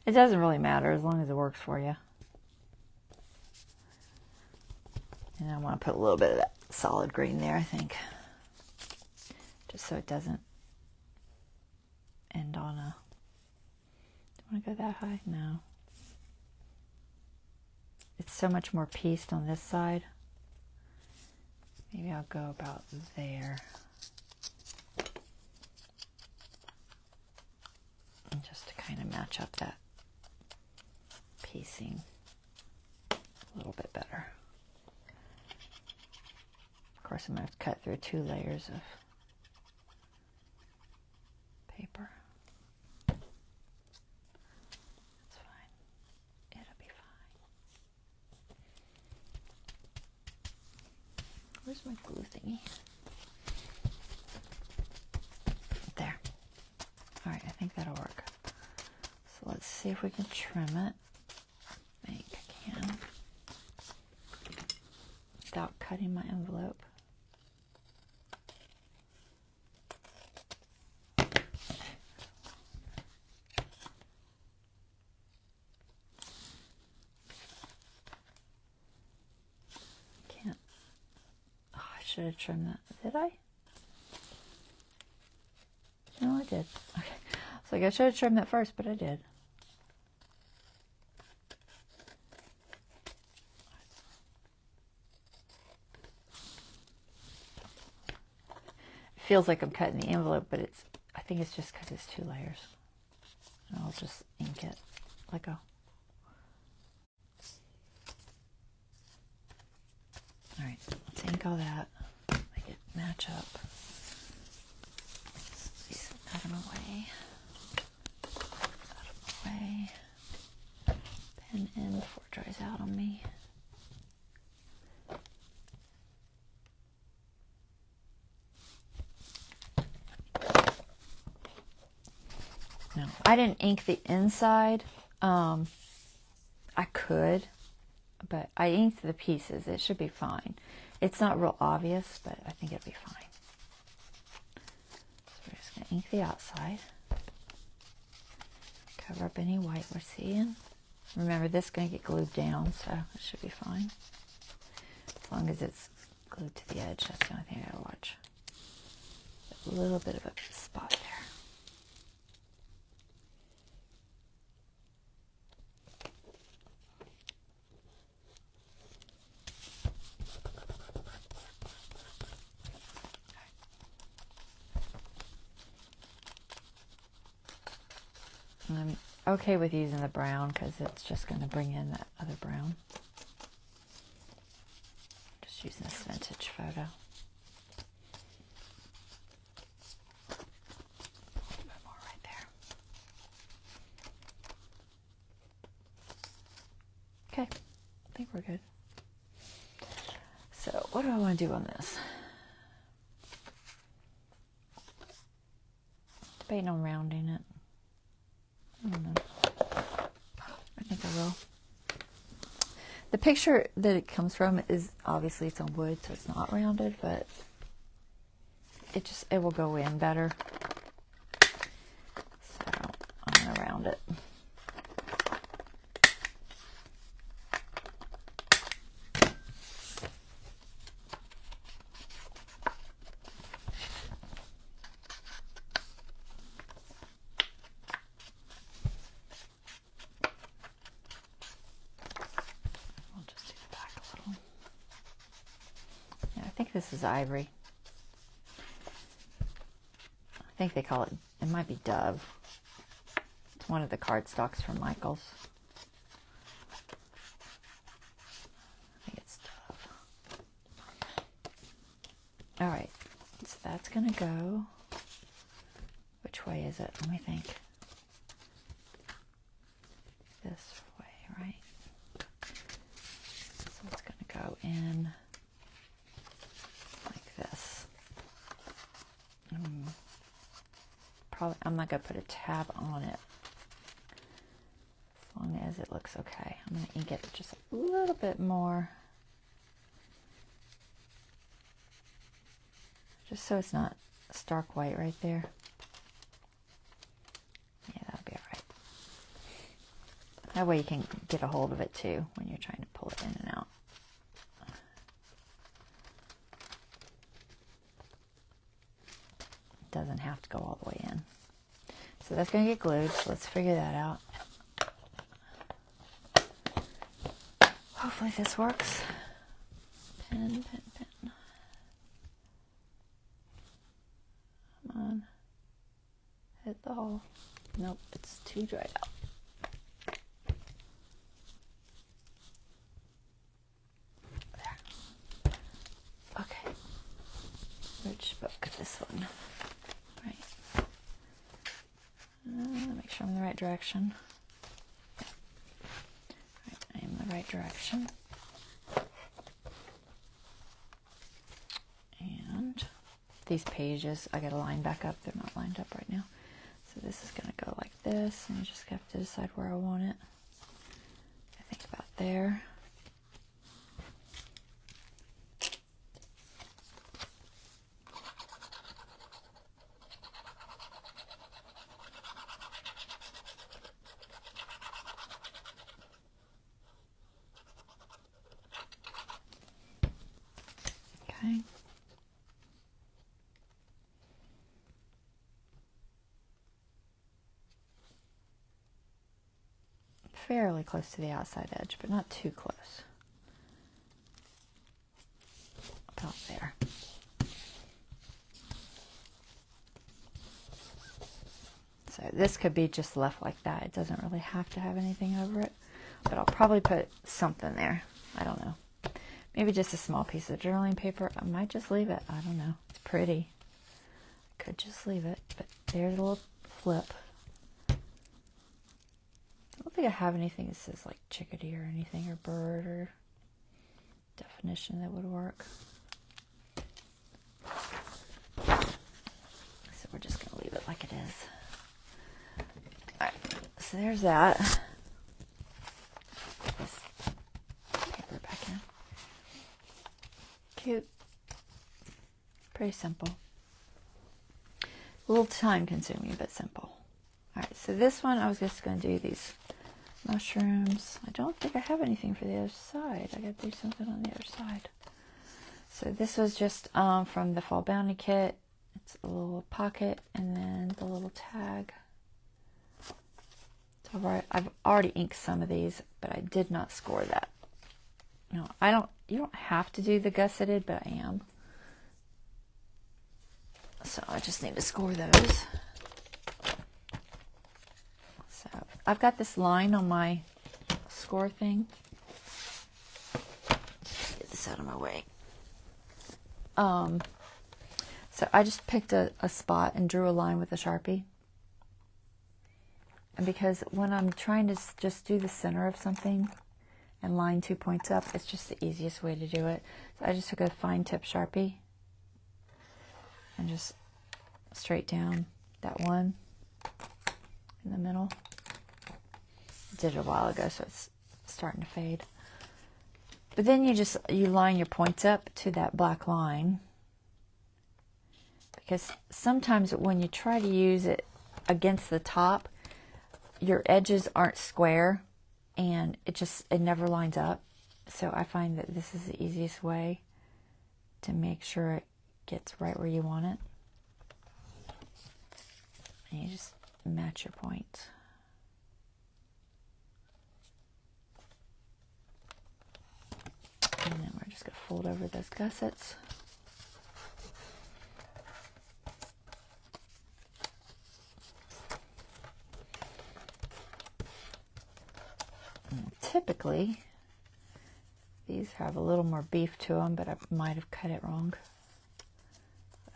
it doesn't really matter as long as it works for you. And I want to put a little bit of that solid green there, I think. Just so it doesn't end on a... Do you want to go that high? No. It's so much more pieced on this side. Maybe I'll go about there. And just to kind of match up that piecing a little bit better. Of course, I'm going to have to cut through 2 layers of paper. That's fine. It'll be fine. Where's my glue thingy? There. All right, I think that'll work. So let's see if we can trim it. I think I can. Without cutting my envelope. Should have trimmed that. Did I? No, I did. Okay. So I should have trimmed that first, but I did. It feels like I'm cutting the envelope, but I think it's just because it's 2 layers. And I'll just ink it. Let go. All right, let's ink all that. Make it match up. These out of my way. Out of my way. Pen in before it dries out on me. No, I didn't ink the inside. I could. But I inked the pieces. It should be fine. It's not real obvious, but I think it'll be fine. So we're just going to ink the outside. Cover up any white we're seeing. Remember, this is going to get glued down, so it should be fine. As long as it's glued to the edge, that's the only thing I gotta watch. A little bit of a spot there. I'm okay with using the brown because it's just going to bring in that other brown. Just using this vintage photo. A little bit more right there. Okay, I think we're good. So what do I want to do on this? Debating on rounding it. I don't know. I think I will. The picture that it comes from is obviously it's on wood, so it's not rounded, but it will go in better. around it. I think this is ivory. I think they call it, it might be Dove. It's one of the cardstocks from Michaels. I think it's Dove. All right, so that's gonna go. Which way is it? Let me think. This way, right? So it's gonna go in this. Probably, I'm not going to put a tab on it as long as it looks okay. I'm going to ink it just a little bit more, just so it's not stark white right there. Yeah, that'll be all right. That way you can get a hold of it too when you're trying to pull it in and out. Doesn't have to go all the way in. So that's going to get glued, so let's figure that out. Hopefully this works. Pen, pen, pen. Come on. Hit the hole. Nope, it's too dried out. There. Okay. Which book? This one. Make sure I'm in the right direction. Yeah. Right, I am in the right direction. And these pages, I got to line back up. They're not lined up right now. So this is going to go like this, and I just have to decide where I want it. I think about there. Okay. Fairly close to the outside edge, but not too close. About there. So this could be just left like that. It doesn't really have to have anything over it, but I'll probably put something there. I don't know. Maybe just a small piece of journaling paper. I might just leave it. I don't know. It's pretty. I could just leave it, but there's a little flip. I don't think I have anything that says like chickadee or anything, or bird, or definition that would work. So we're just going to leave it like it is. Alright, so there's that. Put this paper back in. Cute. Pretty simple. A little time consuming, but simple. Alright, so this one I was just going to do these mushrooms. I don't think I have anything for the other side. I got to do something on the other side. So this was just from the Fall Bounty kit. It's a little pocket and then the little tag. So I've already inked some of these, but I did not score that. No, you don't have to do the gusseted, but I am. So I just need to score those. So I've got this line on my score thing. Just get this out of my way. So I just picked a spot and drew a line with a Sharpie. And because when I'm trying to just do the center of something and line 2 points up, it's just the easiest way to do it. So I just took a fine tip Sharpie and just straight down that one in the middle. I did it a while ago, so it's starting to fade. But then you line your points up to that black line, because sometimes when you try to use it against the top, your edges aren't square and it never lines up. So I find that this is the easiest way to make sure it gets right where you want it. And you just match your points. And then we're just going to fold over those gussets. And typically, these have a little more beef to them, but I might have cut it wrong.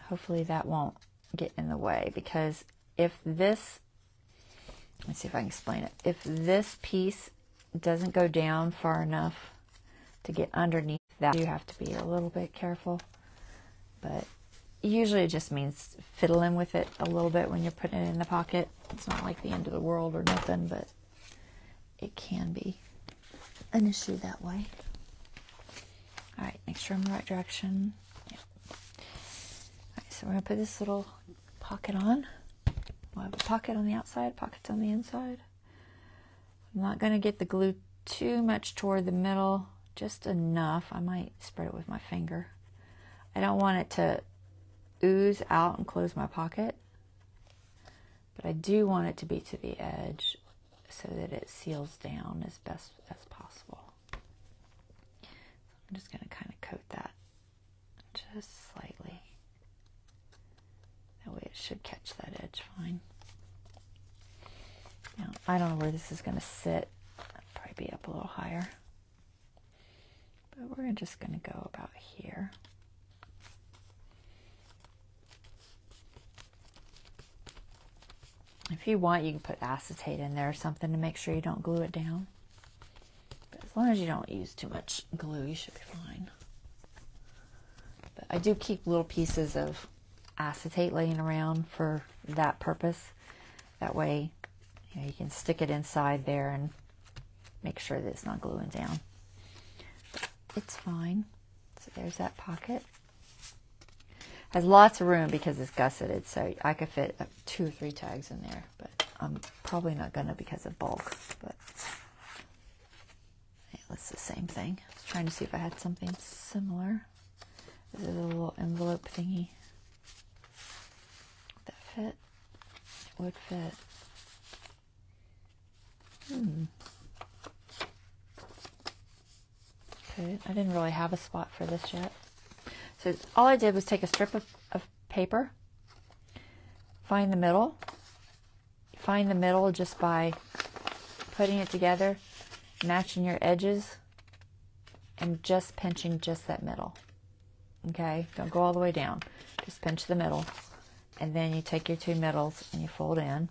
Hopefully that won't get in the way, because if this, let's see if I can explain it. If this piece doesn't go down far enough to get underneath that, you have to be a little bit careful. But usually it just means fiddling with it a little bit when you're putting it in the pocket. It's not like the end of the world or nothing, but it can be an issue that way. All right, make sure I'm in the right direction. Yeah. All right, so we're gonna put this little pocket on. We'll have a pocket on the outside, pockets on the inside. I'm not gonna get the glue too much toward the middle, just enough. I might spread it with my finger. I don't want it to ooze out and close my pocket, but I do want it to be to the edge so that it seals down as best as possible. I'm just going to kind of coat that just slightly. That way it should catch that edge fine. Now, I don't know where this is going to sit. It'll probably be up a little higher. But we're just going to go about here. If you want, you can put acetate in there or something to make sure you don't glue it down. But as long as you don't use too much glue, you should be fine. But I do keep little pieces of acetate laying around for that purpose. That way, you know, you can stick it inside there and make sure that it's not gluing down. But it's fine. So there's that pocket. Has lots of room because it's gusseted, so I could fit 2 or 3 tags in there, but I'm probably not gonna because of bulk. But yeah, that's the same thing. I was trying to see if I had something similar. This is a little envelope thingy. Would that fit? It would fit. Okay, I didn't really have a spot for this yet. So all I did was take a strip of paper, find the middle just by putting it together, matching your edges, and just pinching just that middle. Okay, don't go all the way down. Just pinch the middle, and then you take your 2 middles and you fold in,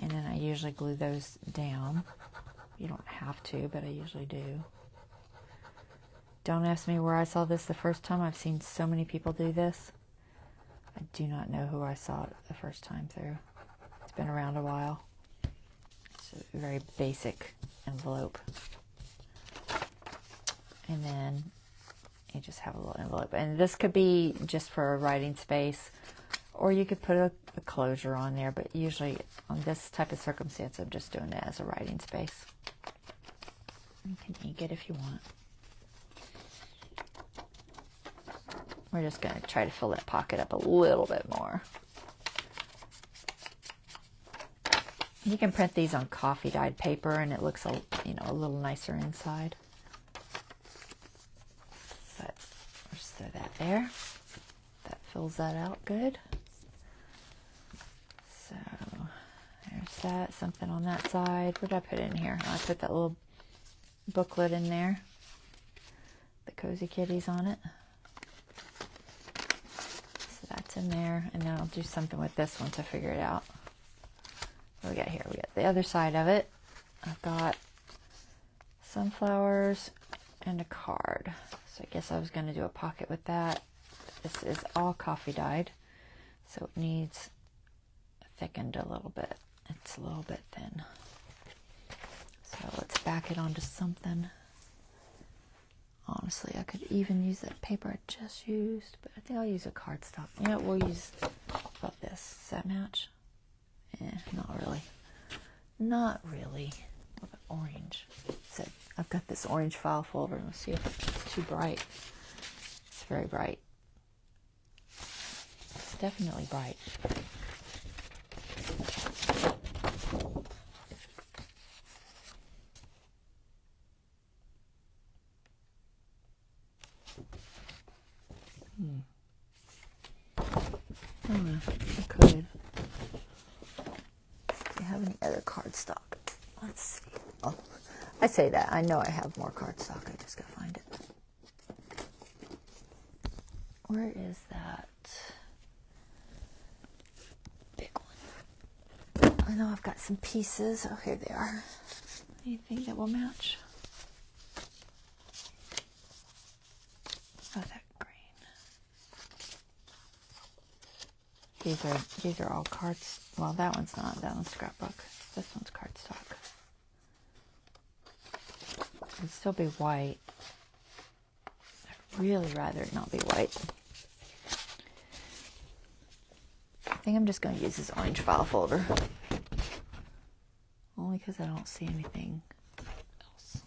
and then I usually glue those down. You don't have to, but I usually do. Don't ask me where I saw this the first time. I've seen so many people do this. I do not know who I saw it the first time through. It's been around a while. It's a very basic envelope. And then you just have a little envelope. And this could be just for a writing space, or you could put a closure on there, but usually on this type of circumstance, I'm just doing it as a writing space. You can ink it if you want. We're just going to try to fill that pocket up a little bit more. You can print these on coffee dyed paper and it looks a little nicer inside. But we'll just throw that there. That fills that out good. So there's that. Something on that side. What did I put in here? I put that little booklet in there. The Cozy Kitties on it. That's in there, and then I'll do something with this one to figure it out. What do we got here? We got the other side of it. I've got sunflowers and a card. So I guess I was going to do a pocket with that. This is all coffee dyed, so it needs thickened a little bit. It's a little bit thin. So let's back it onto something. Honestly, I could even use that paper I just used, but I think I'll use a cardstock. You know, we'll use about this. Does that match? Eh, not really. Not really. What about orange? So I've got this orange file folder. Let's see if it's too bright. It's very bright. It's definitely bright. I don't know. I could. Do you have any other cardstock? Let's see. Oh, I say that. I know I have more cardstock. I just gotta find it. Where is that big one? I know I've got some pieces. Oh, here they are. Anything that will match? Oh, that green. These are all cards. Well, that one's not. That one's scrapbook. This one's cardstock. It'd still be white. I'd really rather it not be white. I think I'm just going to use this orange file folder. Only because I don't see anything else.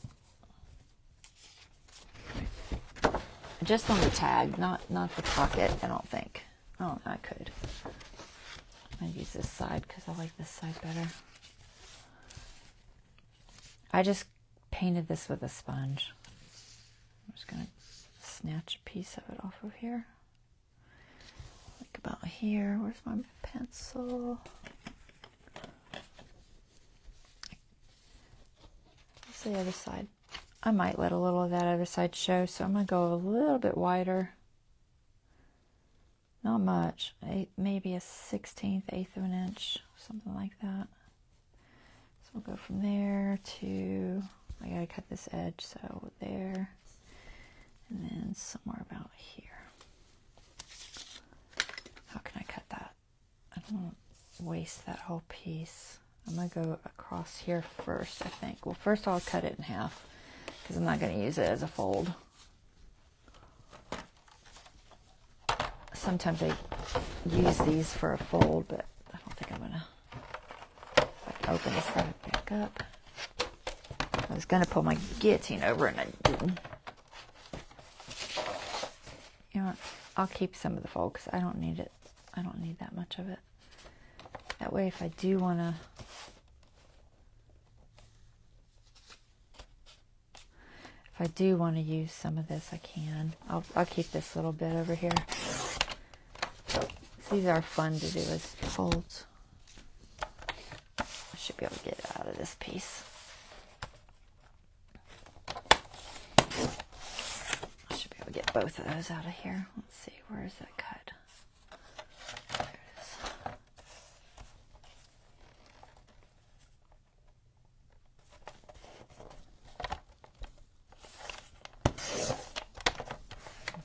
Just on the tag, not the pocket, I don't think. Oh, I could. I'm going to use this side because I like this side better. I just painted this with a sponge. I'm just going to snatch a piece of it off of here. Like about here. Where's my pencil? What's the other side? I might let a little of that other side show, so I'm going to go a little bit wider. Not much. Maybe a 1/16, 1/8 of an inch, something like that. So we'll go from there to, I gotta cut this edge, so there, and then somewhere about here. How can I cut that? I don't want to waste that whole piece. I'm gonna go across here first, I think. Well, first I'll cut it in half, because I'm not gonna use it as a fold. Sometimes they use these for a fold, but I don't think I'm gonna. If I open this thing back up. I was gonna pull my guillotine over and I didn't. You know what? I'll keep some of the fold because I don't need it. I don't need that much of it. That way, if I do wanna. If I do want to use some of this, I can. I'll keep this little bit over here. These are fun to do as folds. I should be able to get it out of this piece. I should be able to get both of those out of here. Let's see, where is that cut? There it is.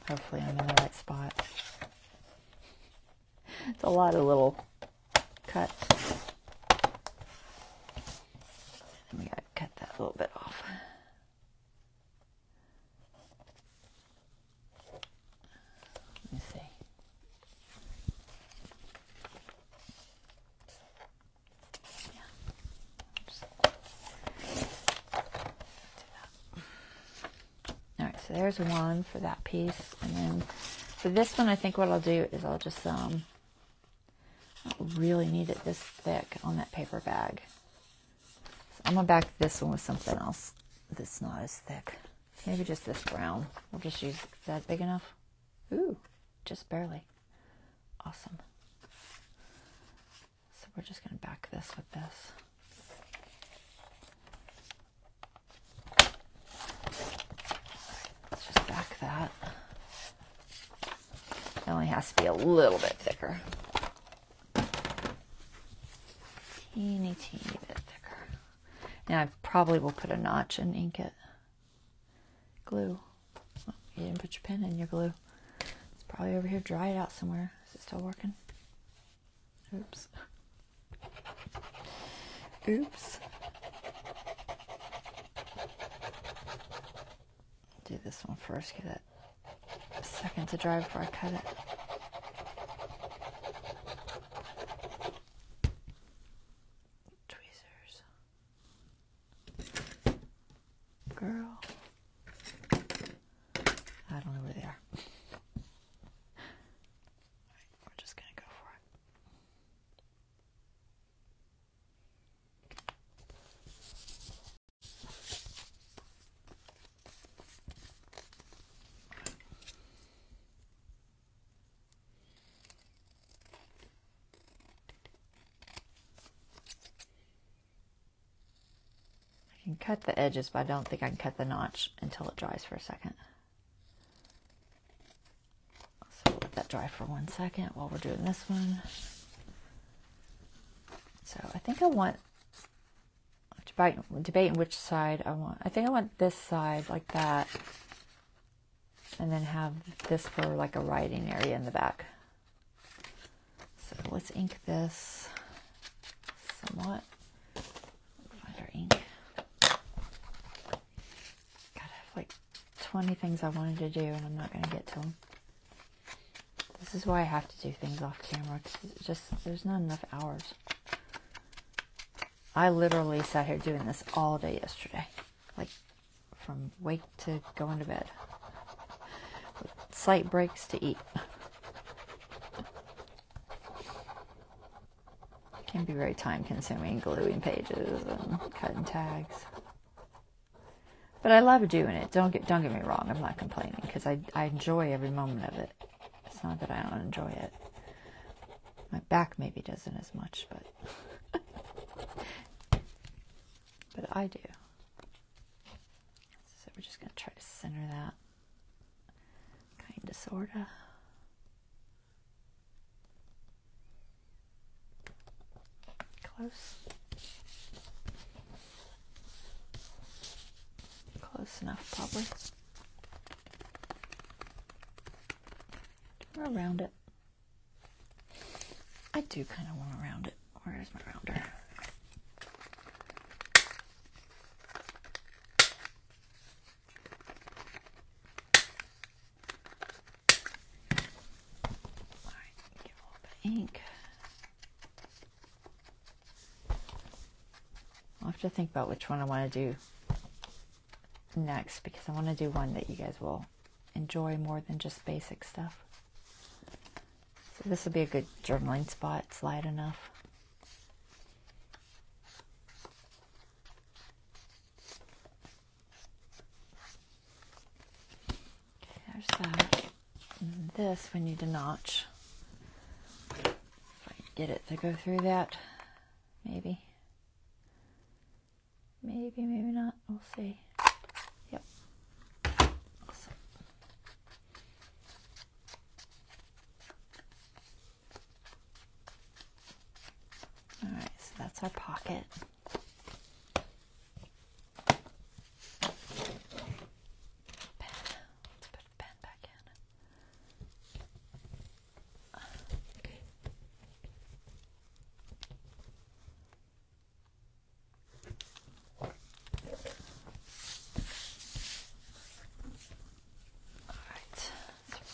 Hopefully I'm in the right spot. It's a lot of little cuts. And we gotta cut that a little bit off. Let me see. Yeah. Just do that. Alright, so there's one for that piece. And then for this one, I think what I'll do is I'll just I don't really need it this thick on that paper bag. So I'm going to back this one with something else that's not as thick. Maybe just this brown. We'll just use, is that big enough? Ooh, just barely. Awesome. So we're just going to back this with this. Let's just back that. It only has to be a little bit thicker. Teeny bit thicker. Now I probably will put a notch and ink it. Glue. Oh, you didn't put your pen in your glue. It's probably over here. Dry it out somewhere. Is it still working? Oops. Oops. Do this one first. Give it a second to dry before I cut it. Tweezers. can cut the edges, but I don't think I can cut the notch until it dries for a second. So we'll let that dry for 1 second while we're doing this one. So I think I want, debating which side I want. I think I want this side like that, and then have this for like a writing area in the back. So let's ink this somewhat. Find our ink. God, I have like 20 things I wanted to do, and I'm not going to get to them. This is why I have to do things off camera, because it's just, there's not enough hours. I literally sat here doing this all day yesterday, like from wake to going to bed, with slight breaks to eat. It can be very time consuming, gluing pages and cutting tags. But I love doing it. Don't get me wrong, I'm not complaining, because I enjoy every moment of it. It's not that I don't enjoy it. My back maybe doesn't as much, but but I do. So we're just going to try to center that. Kind of, sort of. Close. Close enough, probably. Or around it. I do kind of want to round it. Where is my rounder? Ink. I'll have to think about which one I want to do next, because I want to do one that you guys will enjoy more than just basic stuff. So this will be a good journaling spot. It's light enough. Okay, there's that. And this we need to notch. Get it to go through that, maybe not, we'll see. Yep. Awesome. All right, so that's our pocket.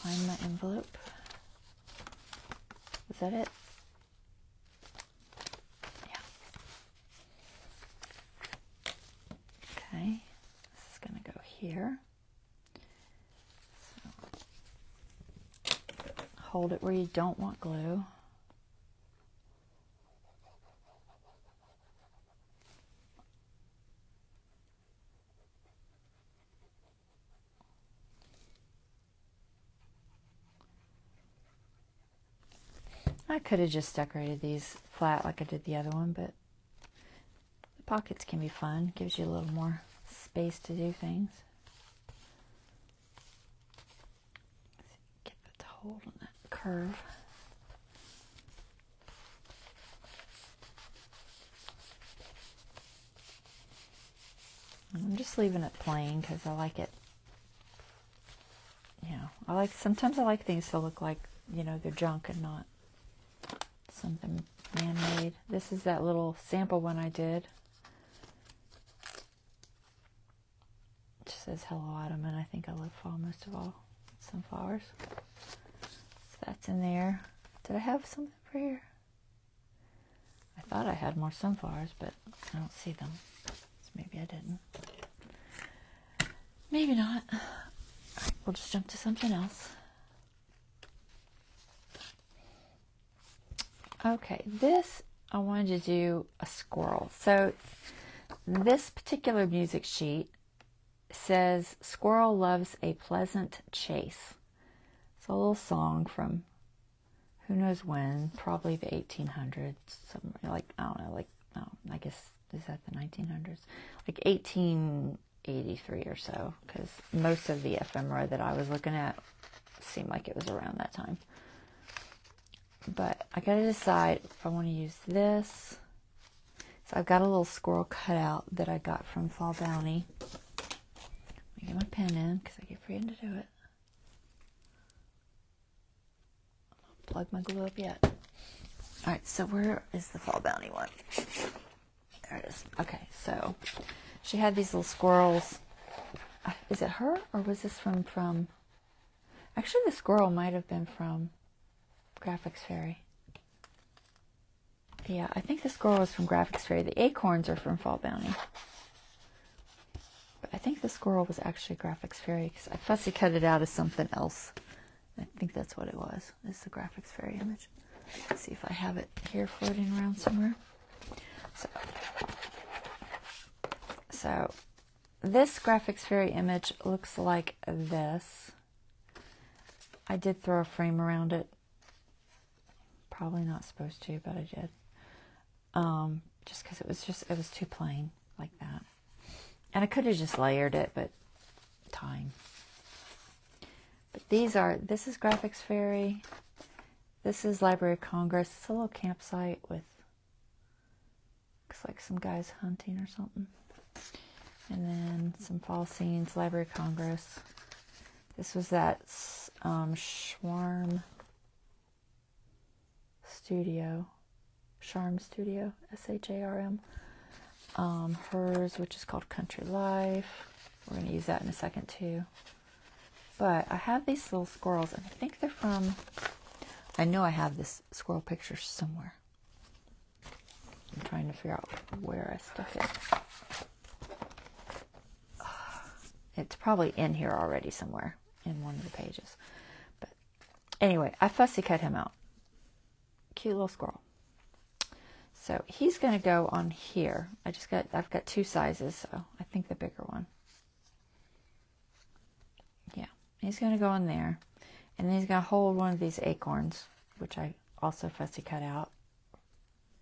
Find my envelope. Is that it? Yeah. Okay. This is going to go here. So, hold it where you don't want glue. I could have just decorated these flat like I did the other one, but the pockets can be fun. Gives you a little more space to do things. Get it to hold on that curve. And I'm just leaving it plain because I like it. You know, sometimes I like things to look like, you know, they're junk and not something man-made. This is that little sample one I did. It just says Hello Autumn, and I think I love fall most of all. Sunflowers. So that's in there. Did I have something for here? I thought I had more sunflowers, but I don't see them. So maybe I didn't. Maybe not. All right, we'll just jump to something else. Okay, this, I wanted to do a squirrel. So this particular music sheet says, "Squirrel loves a pleasant chase." It's a little song from who knows when, probably the 1800s, somewhere like, I don't know, like, I guess is that the 1900s? Like 1883 or so, because most of the ephemera that I was looking at seemed like it was around that time. But I gotta decide if I want to use this. So I've got a little squirrel cutout that I got from Fall Bounty. Let me get my pen in because I keep forgetting to do it. I'll plug my glue up yet. Alright, so where is the Fall Bounty one? There it is. Okay, so she had these little squirrels. Is it her or was this from... Actually, the squirrel might have been from Graphics Fairy. Yeah, I think the squirrel was from Graphics Fairy. The acorns are from Fall Bounty. But I think the squirrel was actually Graphics Fairy because I fussy cut it out as something else. I think that's what it was. This is the Graphics Fairy image. Let's see if I have it here floating around somewhere. So this Graphics Fairy image looks like this. I did throw a frame around it. Probably not supposed to, but I did. Just because it was too plain like that. And I could have just layered it, but time. But this is Graphics Fairy. This is Library of Congress. It's a little campsite with, looks like some guys hunting or something. And then some fall scenes, Library of Congress. This was that Charm Studio, S-H-A-R-M. Hers, which is called Country Life. We're going to use that in a second too. But I have these little squirrels, and I think they're from, I know I have this squirrel picture somewhere. I'm trying to figure out where I stuck it. It's probably in here already somewhere in one of the pages. But anyway, I fussy cut him out. Cute little squirrel. So he's going to go on here. I've got two sizes, so I think the bigger one. Yeah, he's going to go in there. And then he's going to hold one of these acorns, which I also fussy cut out.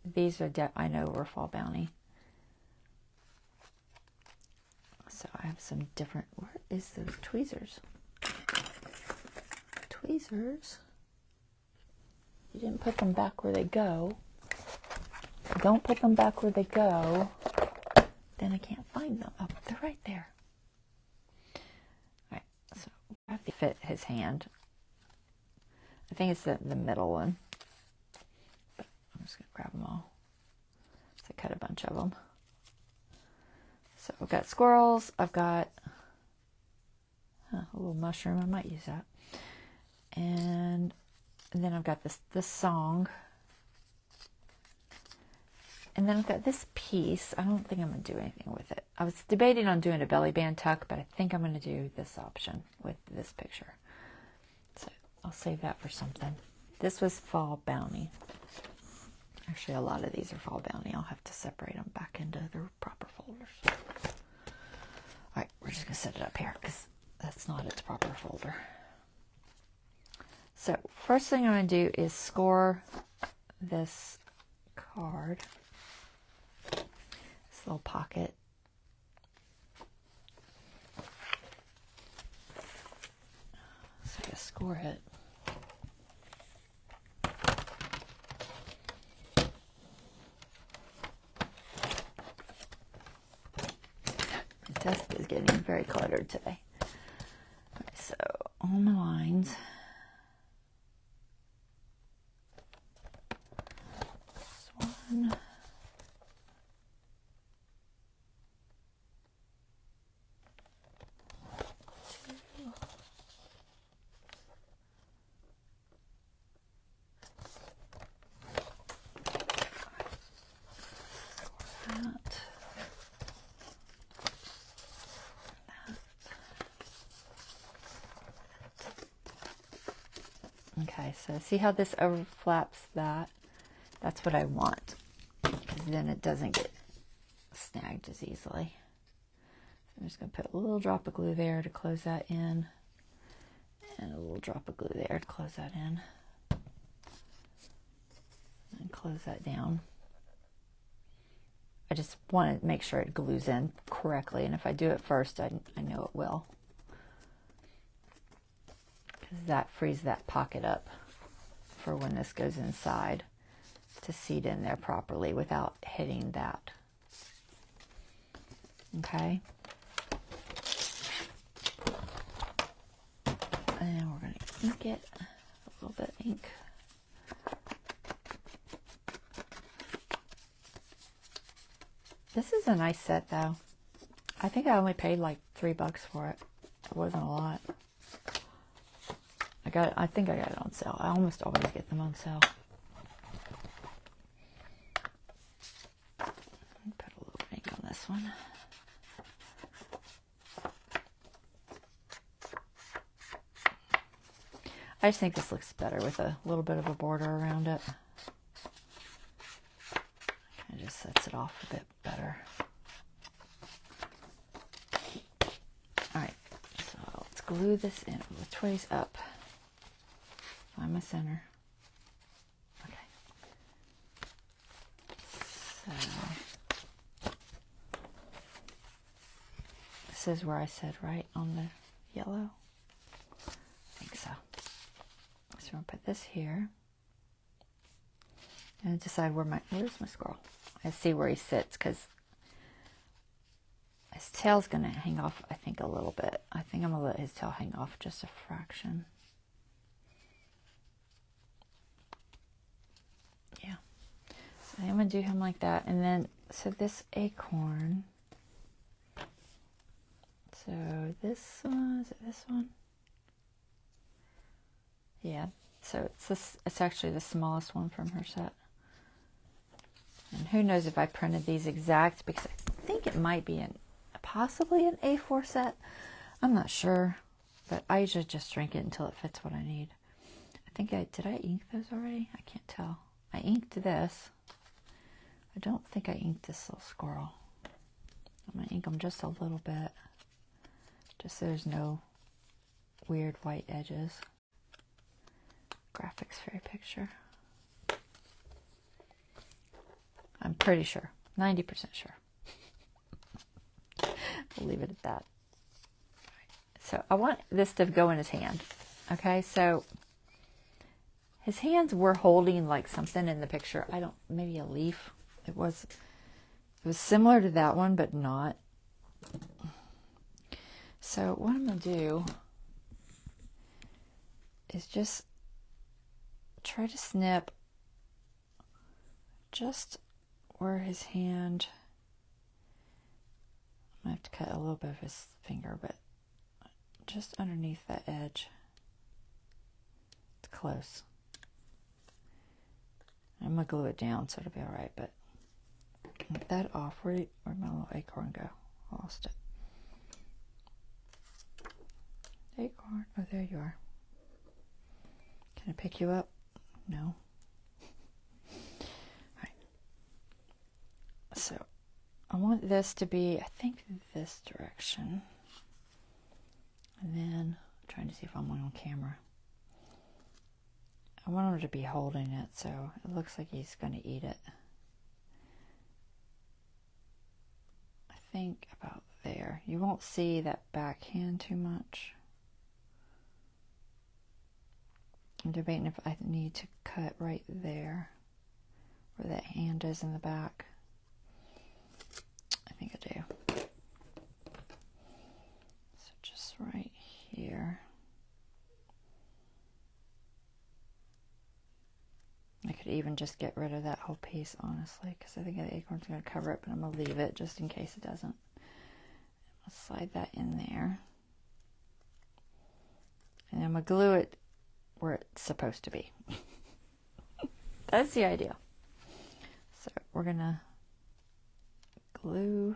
These are, I know, were Fall Bounty. So I have some different, where is those tweezers? Tweezers? You didn't put them back where they go. Don't put them back where they go. Then I can't find them. Oh, they're right there. Alright, so I have to fit his hand. I think it's the middle one. But I'm just going to grab them all. So I cut a bunch of them. So I've got squirrels. I've got a little mushroom. I might use that. And then I've got this song. And then I've got this piece. I don't think I'm going to do anything with it. I was debating on doing a belly band tuck, but I think I'm going to do this option with this picture. So I'll save that for something. This was Fall Bounty. Actually, a lot of these are Fall Bounty. I'll have to separate them back into their proper folders. Alright, we're just going to set it up here because that's not its proper folder. So, first thing I'm going to do is score this card. This little pocket. So, I score it. The desk is getting very cluttered today. Right, so, on the lines. One. Okay, so see how this overflaps that? That's what I want, because then it doesn't get snagged as easily. So I'm just going to put a little drop of glue there to close that in, and a little drop of glue there to close that in, and close that down. I just want to make sure it glues in correctly, and if I do it first, I know it will. Because that frees that pocket up for when this goes inside to seat in there properly without hitting that. Okay. And then we're going to ink it, a little bit of ink. This is a nice set though. I think I only paid like $3 for it. It wasn't a lot. I think I got it on sale. I almost always get them on sale. Put a little ink on this one. I just think this looks better with a little bit of a border around it. It just sets it off a bit better. Alright, so let's glue this in. Which way's up? Find my center. Okay. So, this is where I said right on the yellow. I think so. So I'm going to put this here. And decide where's my squirrel? I see where he sits because his tail's going to hang off, I think, a little bit. I think I'm going to let his tail hang off just a fraction. Yeah. So I'm going to do him like that. And then, so this acorn. So this one, is it this one? Yeah. So it's actually the smallest one from her set. And who knows if I printed these exact, because I think it might be possibly an A4 set. I'm not sure, but I usually just shrink it until it fits what I need. I think did I ink those already? I can't tell. I inked this. I don't think I inked this little squirrel. I'm going to ink them just a little bit, just so there's no weird white edges. Graphics Fairy picture. I'm pretty sure, 90% sure. We'll leave it at that. So I want this to go in his hand. Okay, so his hands were holding like something in the picture. Maybe a leaf. It was similar to that one, but not. So what I'm going to do is just try to snip just where his hand, I might have to cut a little bit of his finger, but just underneath that edge. It's close. I'm going to glue it down so it'll be alright, but get that off. Where'd my little acorn go? I lost it. Acorn. Oh, there you are. Can I pick you up? No. Alright. So, I want this to be, I think, this direction. And then, I'm trying to see if I'm on camera. I want him to be holding it, so it looks like he's going to eat it. I think about there. You won't see that backhand too much. I'm debating if I need to cut right there, where that hand is in the back. I think I do. So just right here. I could even just get rid of that whole piece, honestly, because I think the acorn's going to cover it, but I'm going to leave it just in case it doesn't. I'll slide that in there. And I'm going to glue it where it's supposed to be. That's the idea. So we're going to glue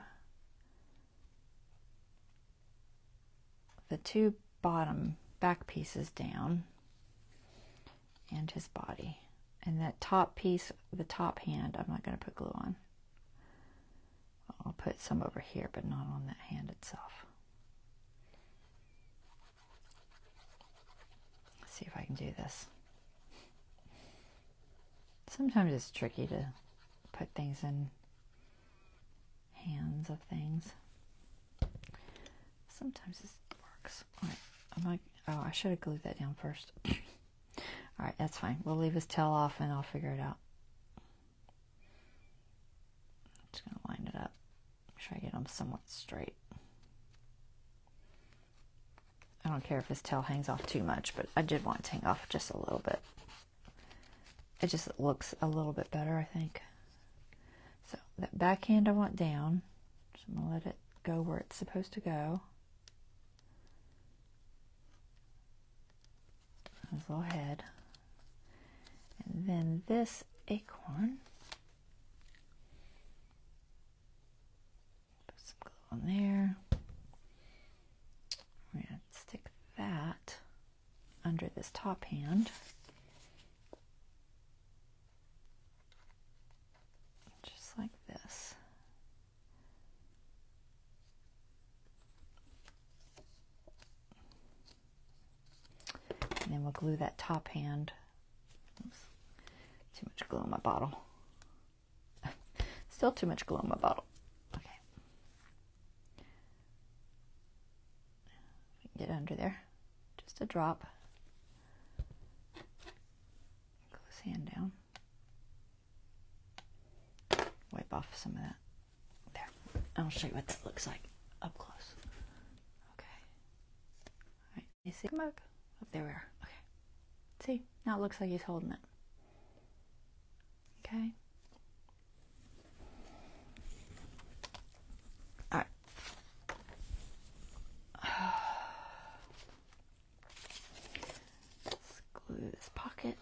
the two bottom back pieces down and his body. And that top piece, the top hand, I'm not going to put glue on. I'll put some over here, but not on that hand itself. Let's see if I can do this. Sometimes it's tricky to put things in hands of things. Sometimes this works. All right, I'm like, oh, I should have glued that down first. All right, that's fine. We'll leave his tail off and I'll figure it out. I'm just gonna line it up. Make sure I get them somewhat straight. I don't care if his tail hangs off too much, but I did want it to hang off just a little bit. It just looks a little bit better, I think. So that backhand I want down. So I'm gonna let it go where it's supposed to go. His little head. And then this acorn. Put some glue on there. We're going to stick that under this top hand. Just like this. And then we'll glue that top hand. Oops, too much glue in my bottle. Still too much glue in my bottle. Okay. Get under there. Just a drop. Glue his hand down. Wipe off some of that. There. I'll show you what that looks like up close. Okay. All right. You see? Come back. Oh, there we are. Okay. See? Now it looks like he's holding it. Okay. All right. Let's glue this pocket.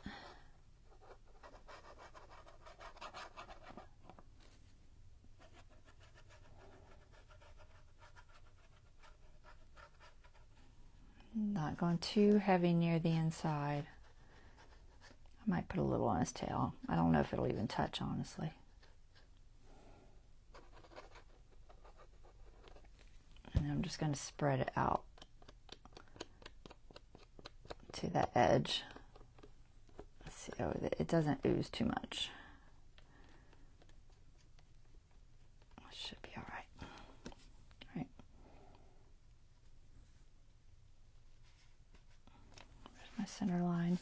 Not going too heavy near the inside. I might put a little on his tail. I don't know if it'll even touch, honestly. And I'm just going to spread it out to that edge. Let's see, oh, it doesn't ooze too much. It should be all right. All right. There's my center line.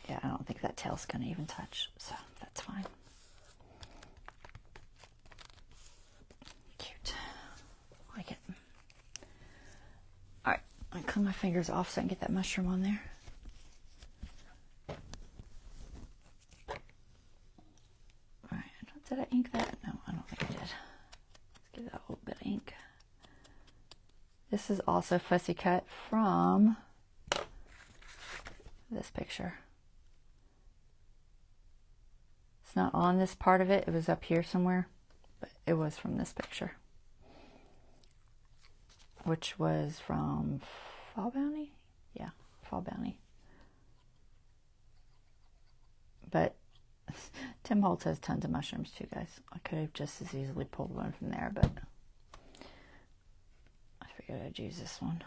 Yeah, I don't think that tail's going to even touch, so that's fine. Cute. Like it. All right, I'm going to clean my fingers off so I can get that mushroom on there. All right, did I ink that? No, I don't think I did. Let's give that a little bit of ink. This is also fussy cut from this picture. Not on this part of it, it was up here somewhere, but it was from this picture, which was from Fall Bounty. Yeah, Fall Bounty. But Tim Holtz has tons of mushrooms too, guys. I could have just as easily pulled one from there, but I figured I'd use this one.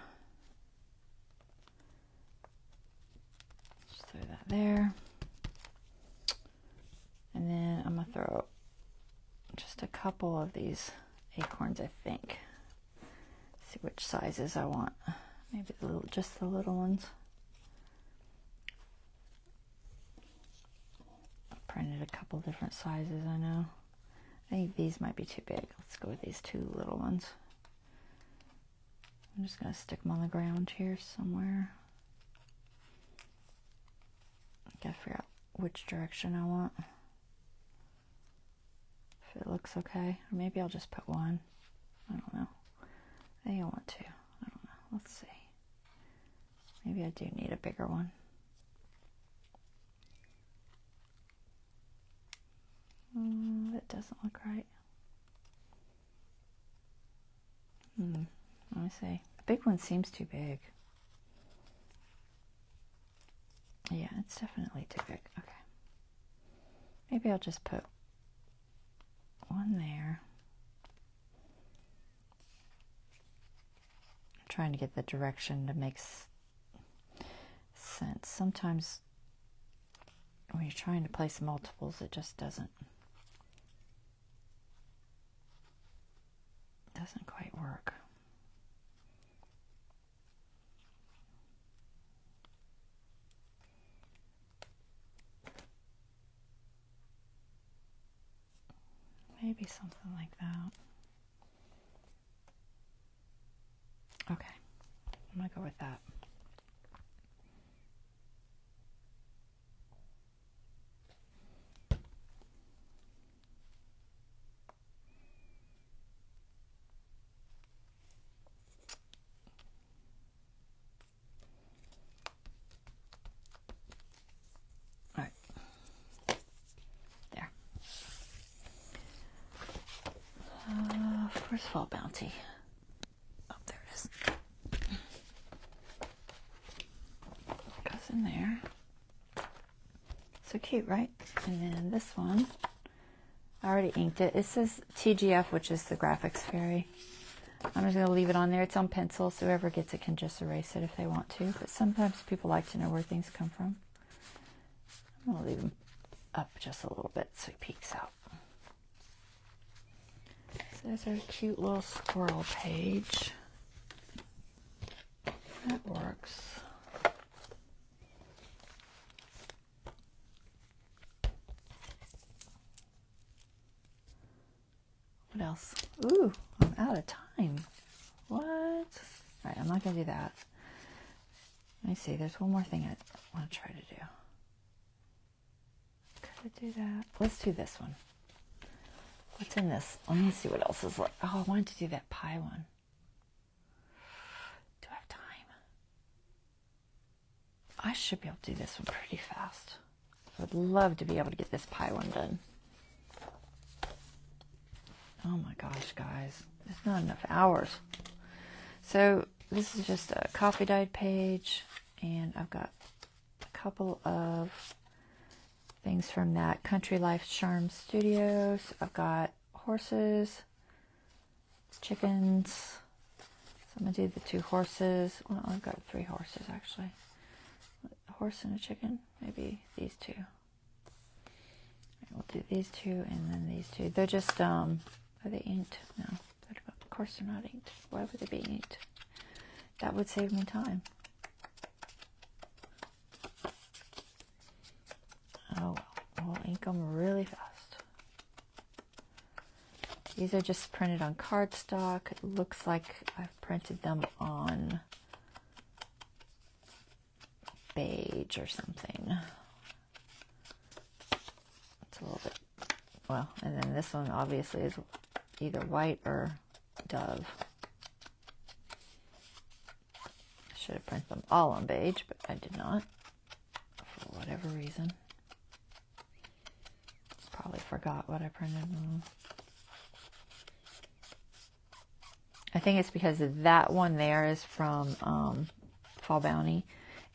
Just throw that there. And then I'm going to throw just a couple of these acorns, I think. See which sizes I want. Maybe just the little ones. I printed a couple different sizes, I know. I think these might be too big. Let's go with these two little ones. I'm just going to stick them on the ground here somewhere. I gotta figure out which direction I want. If it looks okay, or maybe I'll just put one. I don't know. I think I want two. I don't know. Let's see. Maybe I do need a bigger one. That doesn't look right. Let me see. The big one seems too big. Yeah, it's definitely too big. Okay. Maybe I'll just put one there. I'm trying to get the direction to make sense. Sometimes when you're trying to place multiples, it just doesn't quite work. Maybe something like that. Okay, I'm gonna go with that. All right, there. Where's Fall Bounty? Oh, there it is. Goes in there. So cute, right? And then this one, I already inked it. It says TGF, which is the Graphics Fairy. I'm just going to leave it on there. It's on pencil, so whoever gets it can just erase it if they want to. But sometimes people like to know where things come from. I'm going to leave him up just a little bit so he peeks out. So there's our cute little squirrel page. That works. What else? Ooh, I'm out of time. What? All right, I'm not going to do that. Let me see. There's one more thing I want to try to do. Could I do that? Let's do this one. What's in this? Let me see what else is left. Oh, I wanted to do that pie one. Do I have time? I should be able to do this one pretty fast. I would love to be able to get this pie one done. Oh my gosh, guys. There's not enough hours. So this is just a coffee dyed page, and I've got a couple of things from that Country Life Charm Studios. I've got horses, chickens. So I'm going to do the 2 horses. Well, I've got 3 horses actually. A horse and a chicken. Maybe these 2. We'll do these 2 and then these 2. They're just, are they inked? No. Of course they're not inked. Why would they be inked? That would save me time. Oh well. We'll ink them really fast. These are just printed on cardstock. It looks like I've printed them on beige or something. It's a little bit, well, and then this one obviously is either white or dove. I should have printed them all on beige, but I did not, for whatever reason. Probably forgot what I printed. I think it's because that one there is from Fall Bounty,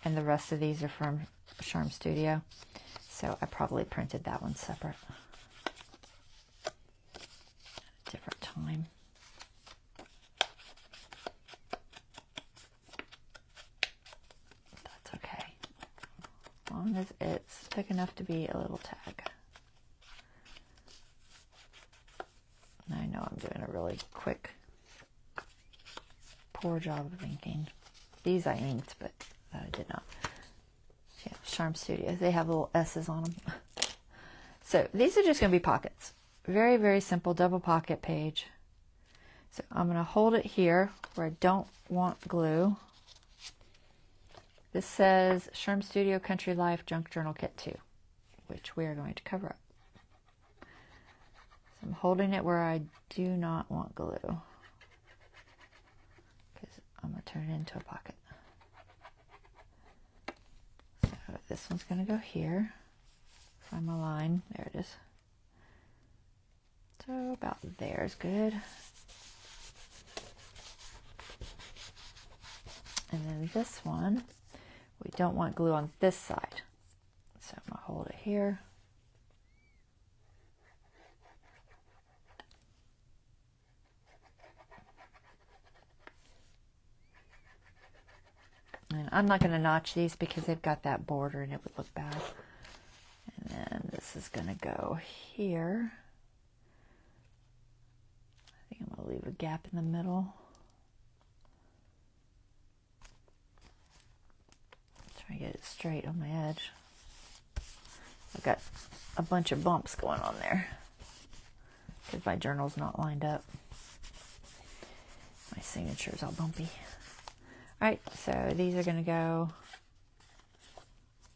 and the rest of these are from Charm Studio. So I probably printed that one separate. Different time. That's okay. As long as it's thick enough to be a little tag. I know I'm doing a really quick, poor job of inking. These I inked, but that I did not. Yeah, Charm Studios. They have little S's on them. So these are just going to be pockets. Very, very simple double pocket page. So I'm going to hold it here where I don't want glue. This says Charm Studio Country Life Junk Journal Kit 2, which we are going to cover up. So I'm holding it where I do not want glue, because I'm going to turn it into a pocket. So this one's going to go here. Find my line. There it is. So about there is good. And then this one, we don't want glue on this side. So I'm going to hold it here. And I'm not going to notch these because they've got that border and it would look bad. this is going to go here. I think I'm going to leave a gap in the middle. Try to get it straight on my edge. I've got a bunch of bumps going on there because my journal's not lined up. My signature's all bumpy. Alright, so these are going to go,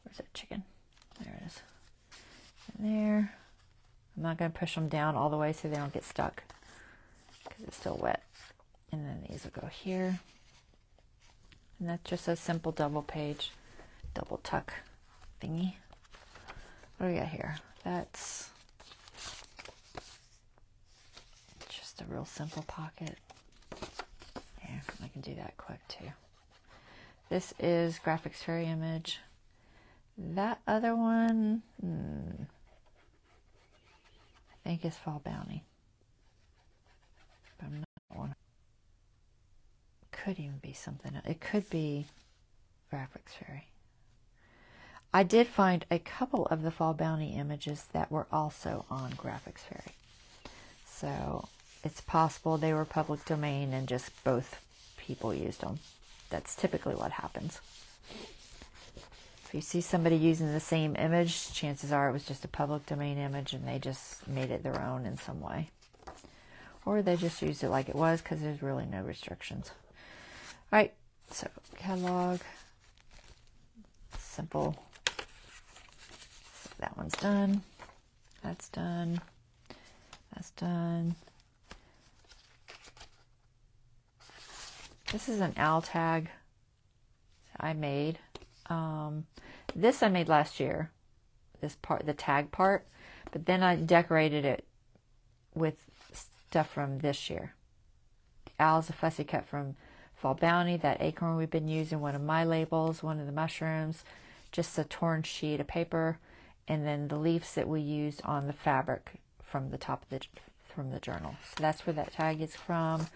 where's that chicken? There it is. In there. I'm not going to push them down all the way so they don't get stuck because it's still wet. And then these will go here. And that's just a simple double page, double tuck thingy. What do we got here? That's just a real simple pocket. Yeah, I can do that quick too. This is Graphics Fairy image. That other one, I think is Fall Bounty. But I'm not one. Could even be something else. It could be Graphics Fairy. I did find a couple of the Fall Bounty images that were also on Graphics Fairy. So it's possible they were public domain and just both people used them. That's typically what happens. If you see somebody using the same image, chances are it was just a public domain image and they just made it their own in some way. Or they just used it like it was because there's really no restrictions. Alright, so catalog, simple. So that one's done. That's done. That's done. This is an owl tag I made. This I made last year, this part, the tag part, but then I decorated it with stuff from this year. The owl's a fussy cut from Fall Bounty, that acorn we've been using, one of my labels, one of the mushrooms, just a torn sheet of paper, and then the leaves that we used on the fabric from the top of from the journal. So that's where that tag is from.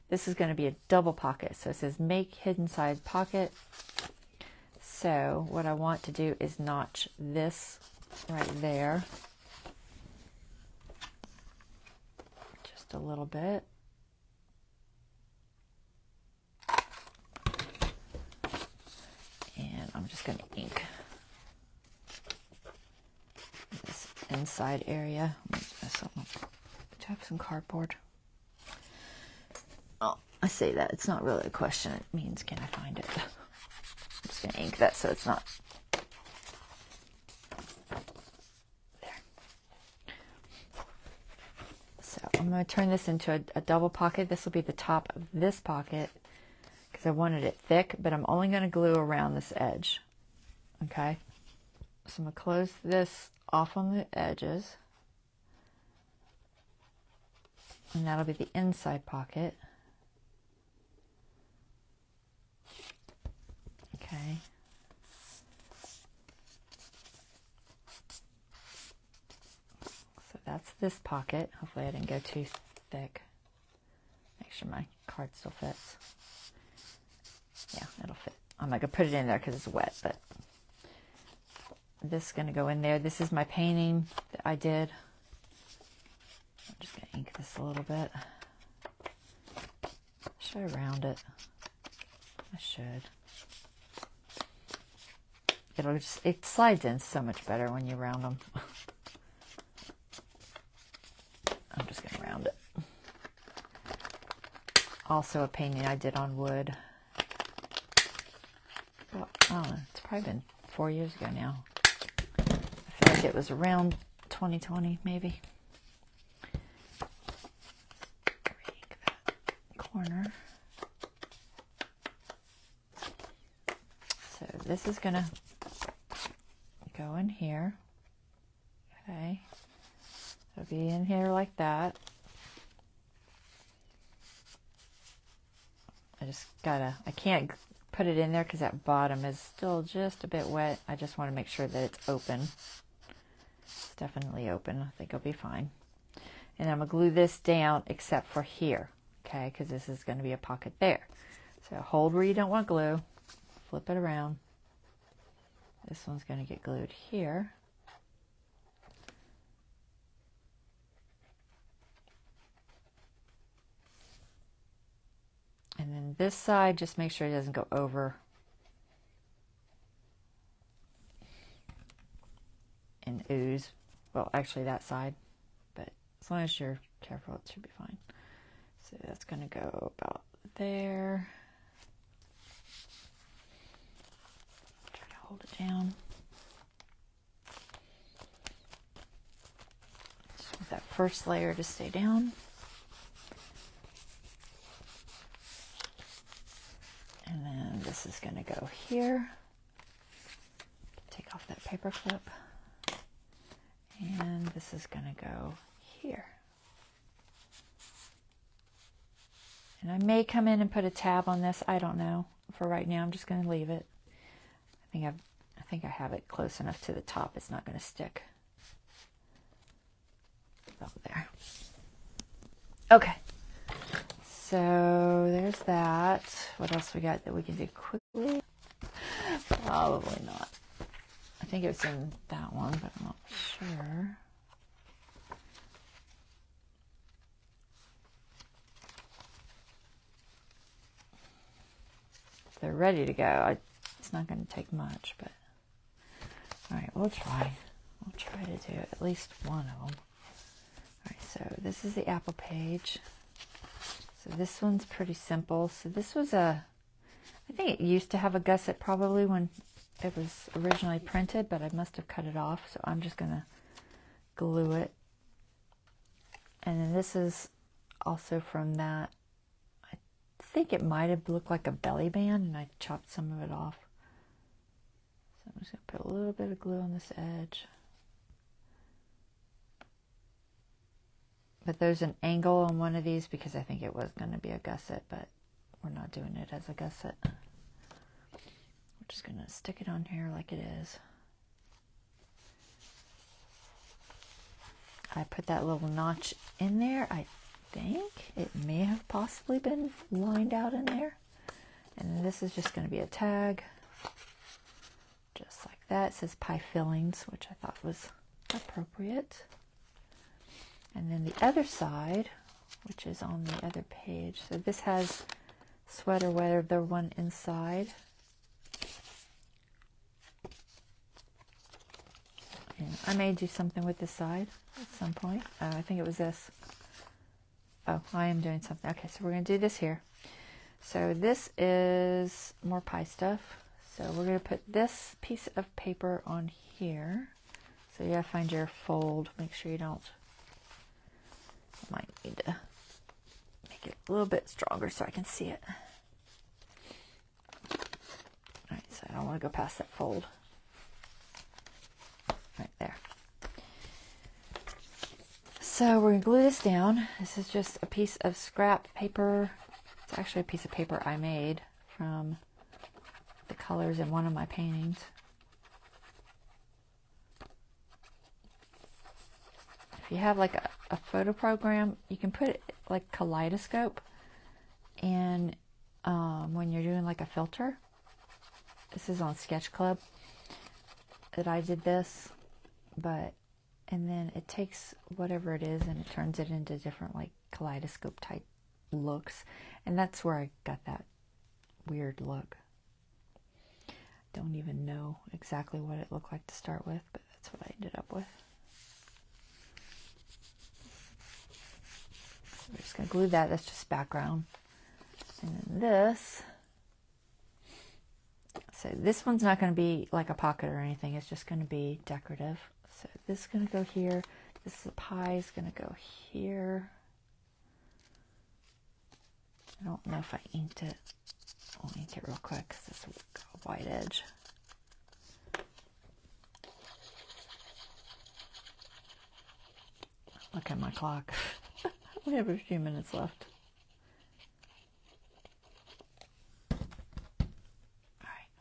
This is going to be a double pocket, so it says make hidden side pocket. So what I want to do is notch this right there just a little bit. And I'm just going to ink this inside area. Do I have some cardboard? Oh, I say that. It's not really a question. It means can I find it? I'm just going to ink that so it's not there. So I'm going to turn this into a double pocket. This will be the top of this pocket because I wanted it thick, but I'm only going to glue around this edge. Okay? So I'm going to close this off on the edges. And that'll be the inside pocket. Okay. So that's this pocket. Hopefully I didn't go too thick. Make sure my card still fits. Yeah, it'll fit. I'm not going to put it in there because it's wet, but this is going to go in there. This is my painting that I did. I'm just going to ink this a little bit. Should I round it? I should. It slides in so much better when you round them. I'm just going to round it. Also a painting I did on wood. Well, I don't know, it's probably been 4 years ago now. I feel like it was around 2020 maybe. Ink that corner. So this is going to go in here. Okay. It'll be in here like that. I can't put it in there because that bottom is still just a bit wet. I just want to make sure that it's open. It's definitely open. I think it'll be fine. And I'm going to glue this down except for here. Okay, because this is going to be a pocket there. So hold where you don't want glue. Flip it around. This one's going to get glued here. And this side, just make sure it doesn't go over and ooze. Well, actually that side, but as long as you're careful, it should be fine. So that's going to go about there. Try to hold it down. Just want that first layer to stay down. And then this is going to go here. Take off that paper clip. And this is going to go here. And I may come in and put a tab on this. I don't know. For right now, I'm just going to leave it. I think I have it close enough to the top. It's not going to stick. About there. Okay. So there's that. What else we got that we can do quickly? Probably not. I think it was in that one, but I'm not sure. They're ready to go. It's not going to take much, but all right, we'll try. We'll try to do at least one of them. All right, so this is the apple page. So this one's pretty simple. So this was I think it used to have a gusset probably when it was originally printed, but I must have cut it off. So I'm just going to glue it. And then this is also from that. I think it might have looked like a belly band, and I chopped some of it off. So I'm just going to put a little bit of glue on this edge. But there's an angle on one of these because I think it was going to be a gusset, but we're not doing it as a gusset. We're just going to stick it on here like it is. I put that little notch in there. I think it may have possibly been lined out in there. And then this is just going to be a tag. Just like that. It says pie fillings, which I thought was appropriate. And then the other side, which is on the other page. So this has sweater weather, the one inside. And I may do something with this side at some point. I think it was this. Oh, I am doing something. Okay, so we're going to do this here. So this is more pie stuff. So we're going to put this piece of paper on here. So you got to find your fold. Make sure you don't. Might need to make it a little bit stronger so I can see it. Alright, so I don't want to go past that fold. Right there. So we're going to glue this down. This is just a piece of scrap paper. It's actually a piece of paper I made from the colors in one of my paintings. If you have like a photo program, you can put it like kaleidoscope, and when you're doing like a filter, this is on Sketch Club that I did this, and then it takes whatever it is and it turns it into different like kaleidoscope type looks, and that's where I got that weird look. Don't even know exactly what it looked like to start with, but that's what I ended up with. We're just going to glue that. That's just background. And then this. So this one's not going to be like a pocket or anything. It's just going to be decorative. So this is going to go here. This is a pie is going to go here. I don't know if I inked it. I'll ink it real quick because it's got a white edge. Look at my clock. We have a few minutes left. Alright.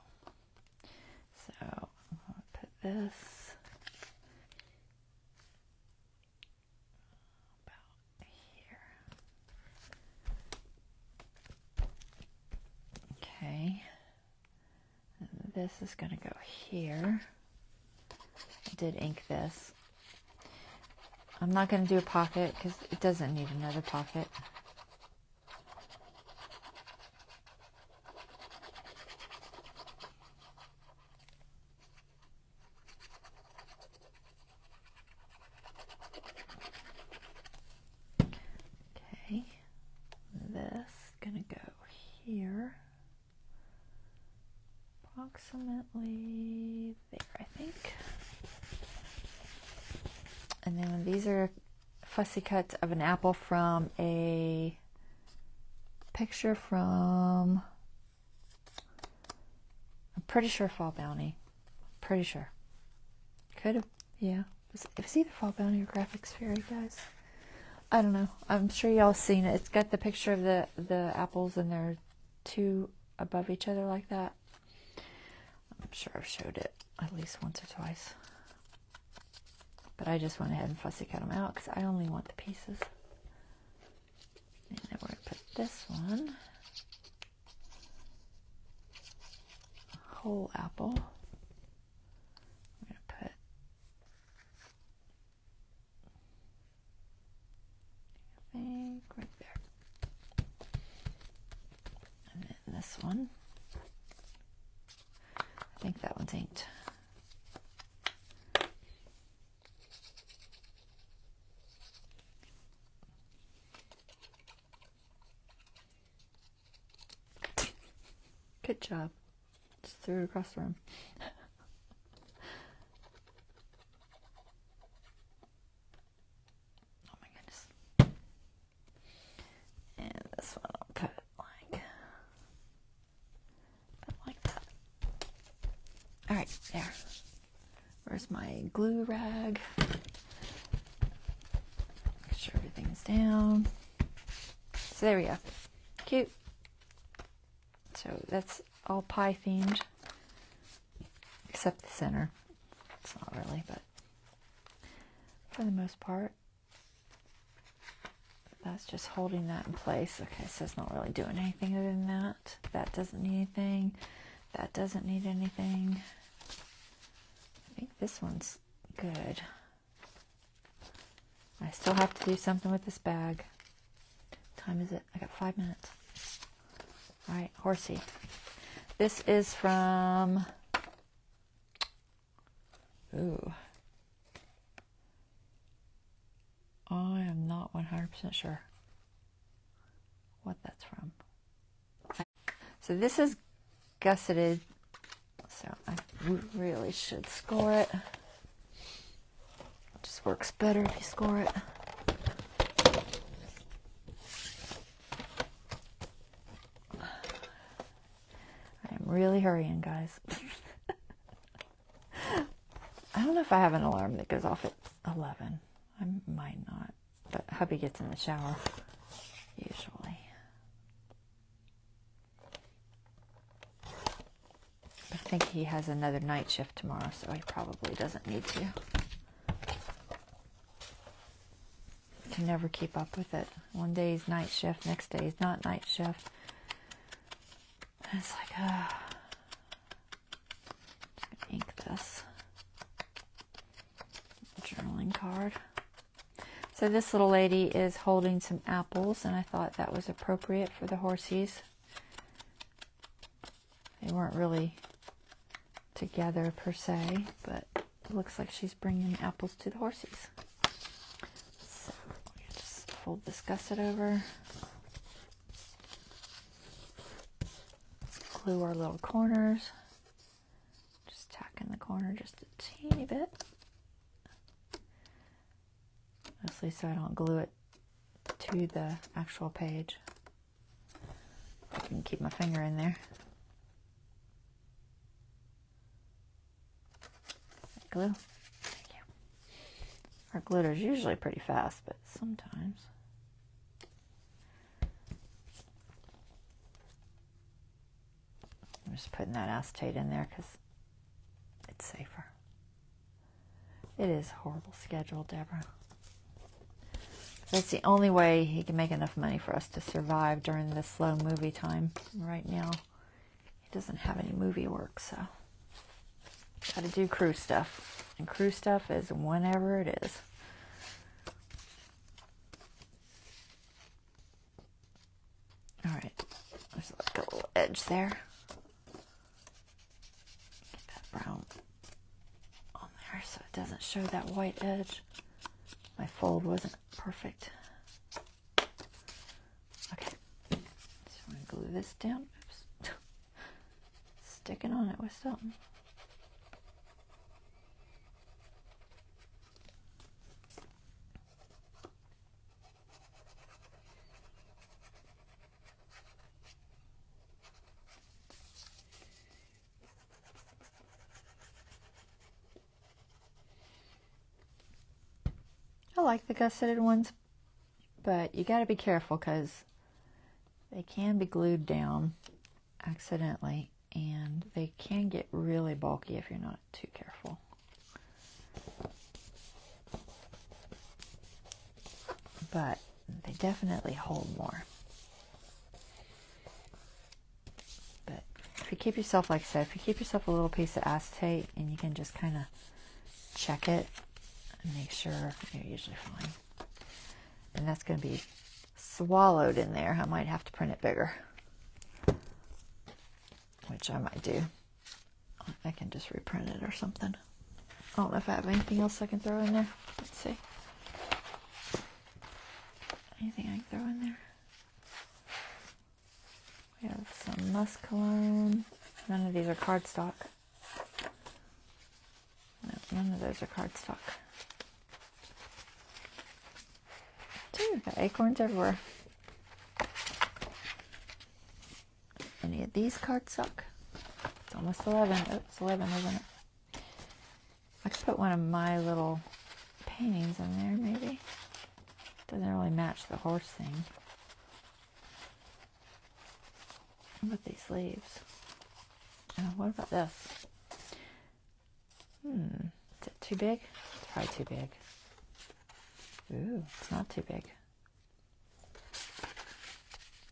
So I'm going to put this about here. Okay. And this is going to go here. I did ink this. I'm not going to do a pocket because it doesn't need another pocket. here. Approximately there, I think. And then these are fussy cuts of an apple from a picture from, I'm pretty sure Fall Bounty. Pretty sure. Could have, yeah. It was either Fall Bounty or Graphics Fairy, guys. I don't know. I'm sure y'all seen it. It's got the picture of the apples and they're two above each other like that. I'm sure I've showed it at least once or twice. But I just went ahead and fussy cut them out because I only want the pieces. And then we're going to put this one. A whole apple. I'm going to put I think right there. And then this one. I think that one's inked. Good job. Just threw it across the room. Oh my goodness. And this one I'll put like that. Alright, there. Where's my glue rag? Make sure everything's down. So there we go. Cute. So that's all pie themed, except the center. It's not really, but for the most part, that's just holding that in place. Okay, so it's not really doing anything other than that. That doesn't need anything. That doesn't need anything. I think this one's good. I still have to do something with this bag. What time is it? I got 5 minutes. All right, horsey. This is from, ooh, I am not 100% sure what that's from. So this is gusseted, so I really should score it. It just works better if you score it. Really hurrying, guys. I don't know if I have an alarm that goes off at 11. I might not, but hubby gets in the shower usually. I think he has another night shift tomorrow, so he probably doesn't need to. Can never keep up with it. One day he's night shift, next day he's not night shift. It's like, I'm just gonna ink this journaling card. So this little lady is holding some apples, and I thought that was appropriate for the horsies. They weren't really together per se, but it looks like she's bringing apples to the horsies. So just fold this gusset over. Glue our little corners. Just tack in the corner just a teeny bit. Mostly so I don't glue it to the actual page. I can keep my finger in there. Glue. Thank you. Our glitter's usually pretty fast, but sometimes. I'm just putting that acetate in there because it's safer. It is a horrible schedule, Deborah. That's the only way he can make enough money for us to survive during this slow movie time. Right now, he doesn't have any movie work, so got to do crew stuff. And crew stuff is whenever it is. All right, there's like a little edge there. Get that brown on there so it doesn't show that white edge. My fold wasn't perfect. Okay, so I'm going to glue this down. Oops. Sticking on it with something. I like the gusseted ones, but you got to be careful because they can be glued down accidentally, and they can get really bulky if you're not too careful. But they definitely hold more. But if you keep yourself, like I said, if you keep yourself a little piece of acetate and you can just kind of check it and make sure, you're usually fine. And that's going to be swallowed in there. I might have to print it bigger, which I might do. I can just reprint it or something. I don't know if I have anything else I can throw in there. Let's see. Anything I can throw in there? We have some muscalone. None of these are cardstock. No, none of those are cardstock. Dude, got acorns everywhere. Any of these cardstock? It's almost 11. Oh, it's 11, isn't it? I could put one of my little paintings in there, maybe. Doesn't really match the horse thing. What about these leaves? Oh, what about this? Is it too big? It's probably too big. Ooh, it's not too big.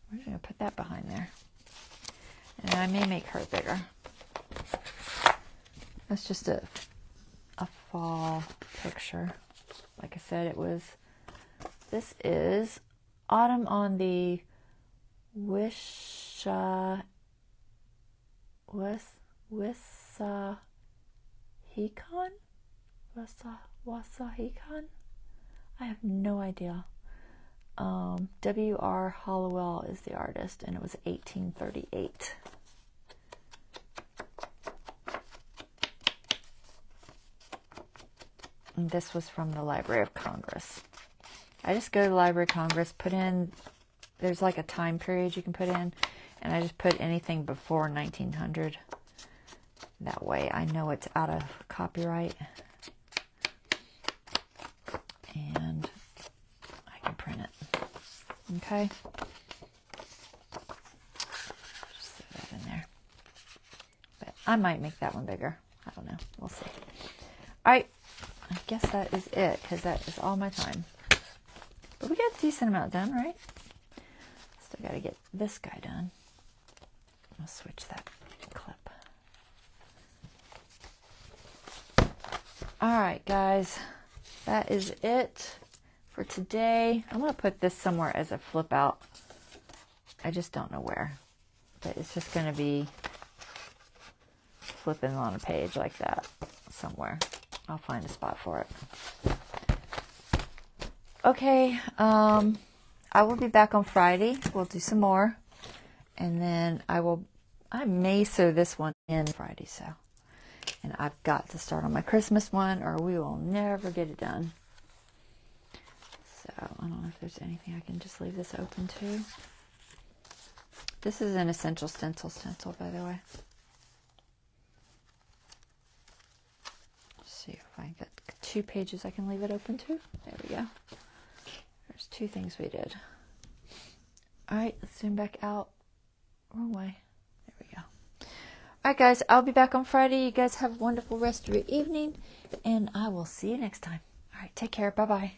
We're going to put that behind there. And I may make her bigger. That's just a fall picture. Like I said, this is Autumn on the Wissahickon? Wassahikon? I have no idea. W.R. Hollowell is the artist, and it was 1838. And this was from the Library of Congress. I just go to the Library of Congress, put in, there's like a time period you can put in, and I just put anything before 1900. That way I know it's out of copyright. And I can print it. Okay? Just throw that in there. But I might make that one bigger. I don't know. We'll see. Alright. I guess that is it, because that is all my time. But we got a decent amount done, right? Still got to get this guy done. I'll switch that clip. Alright, guys. That is it for today. I'm going to put this somewhere as a flip out. I just don't know where. But it's just going to be flipping on a page like that somewhere. I'll find a spot for it. Okay, I will be back on Friday. We'll do some more. And then I may sew this one in Friday, so. And I've got to start on my Christmas one or we will never get it done. So, I don't know if there's anything I can just leave this open to. This is an essential stencil, by the way. Let's see if I got 2 pages I can leave it open to. There we go. There's 2 things we did. Alright, let's zoom back out. Wrong way. There we go. Alright guys, I'll be back on Friday. You guys have a wonderful rest of your evening, and I will see you next time. Alright, take care. Bye-bye.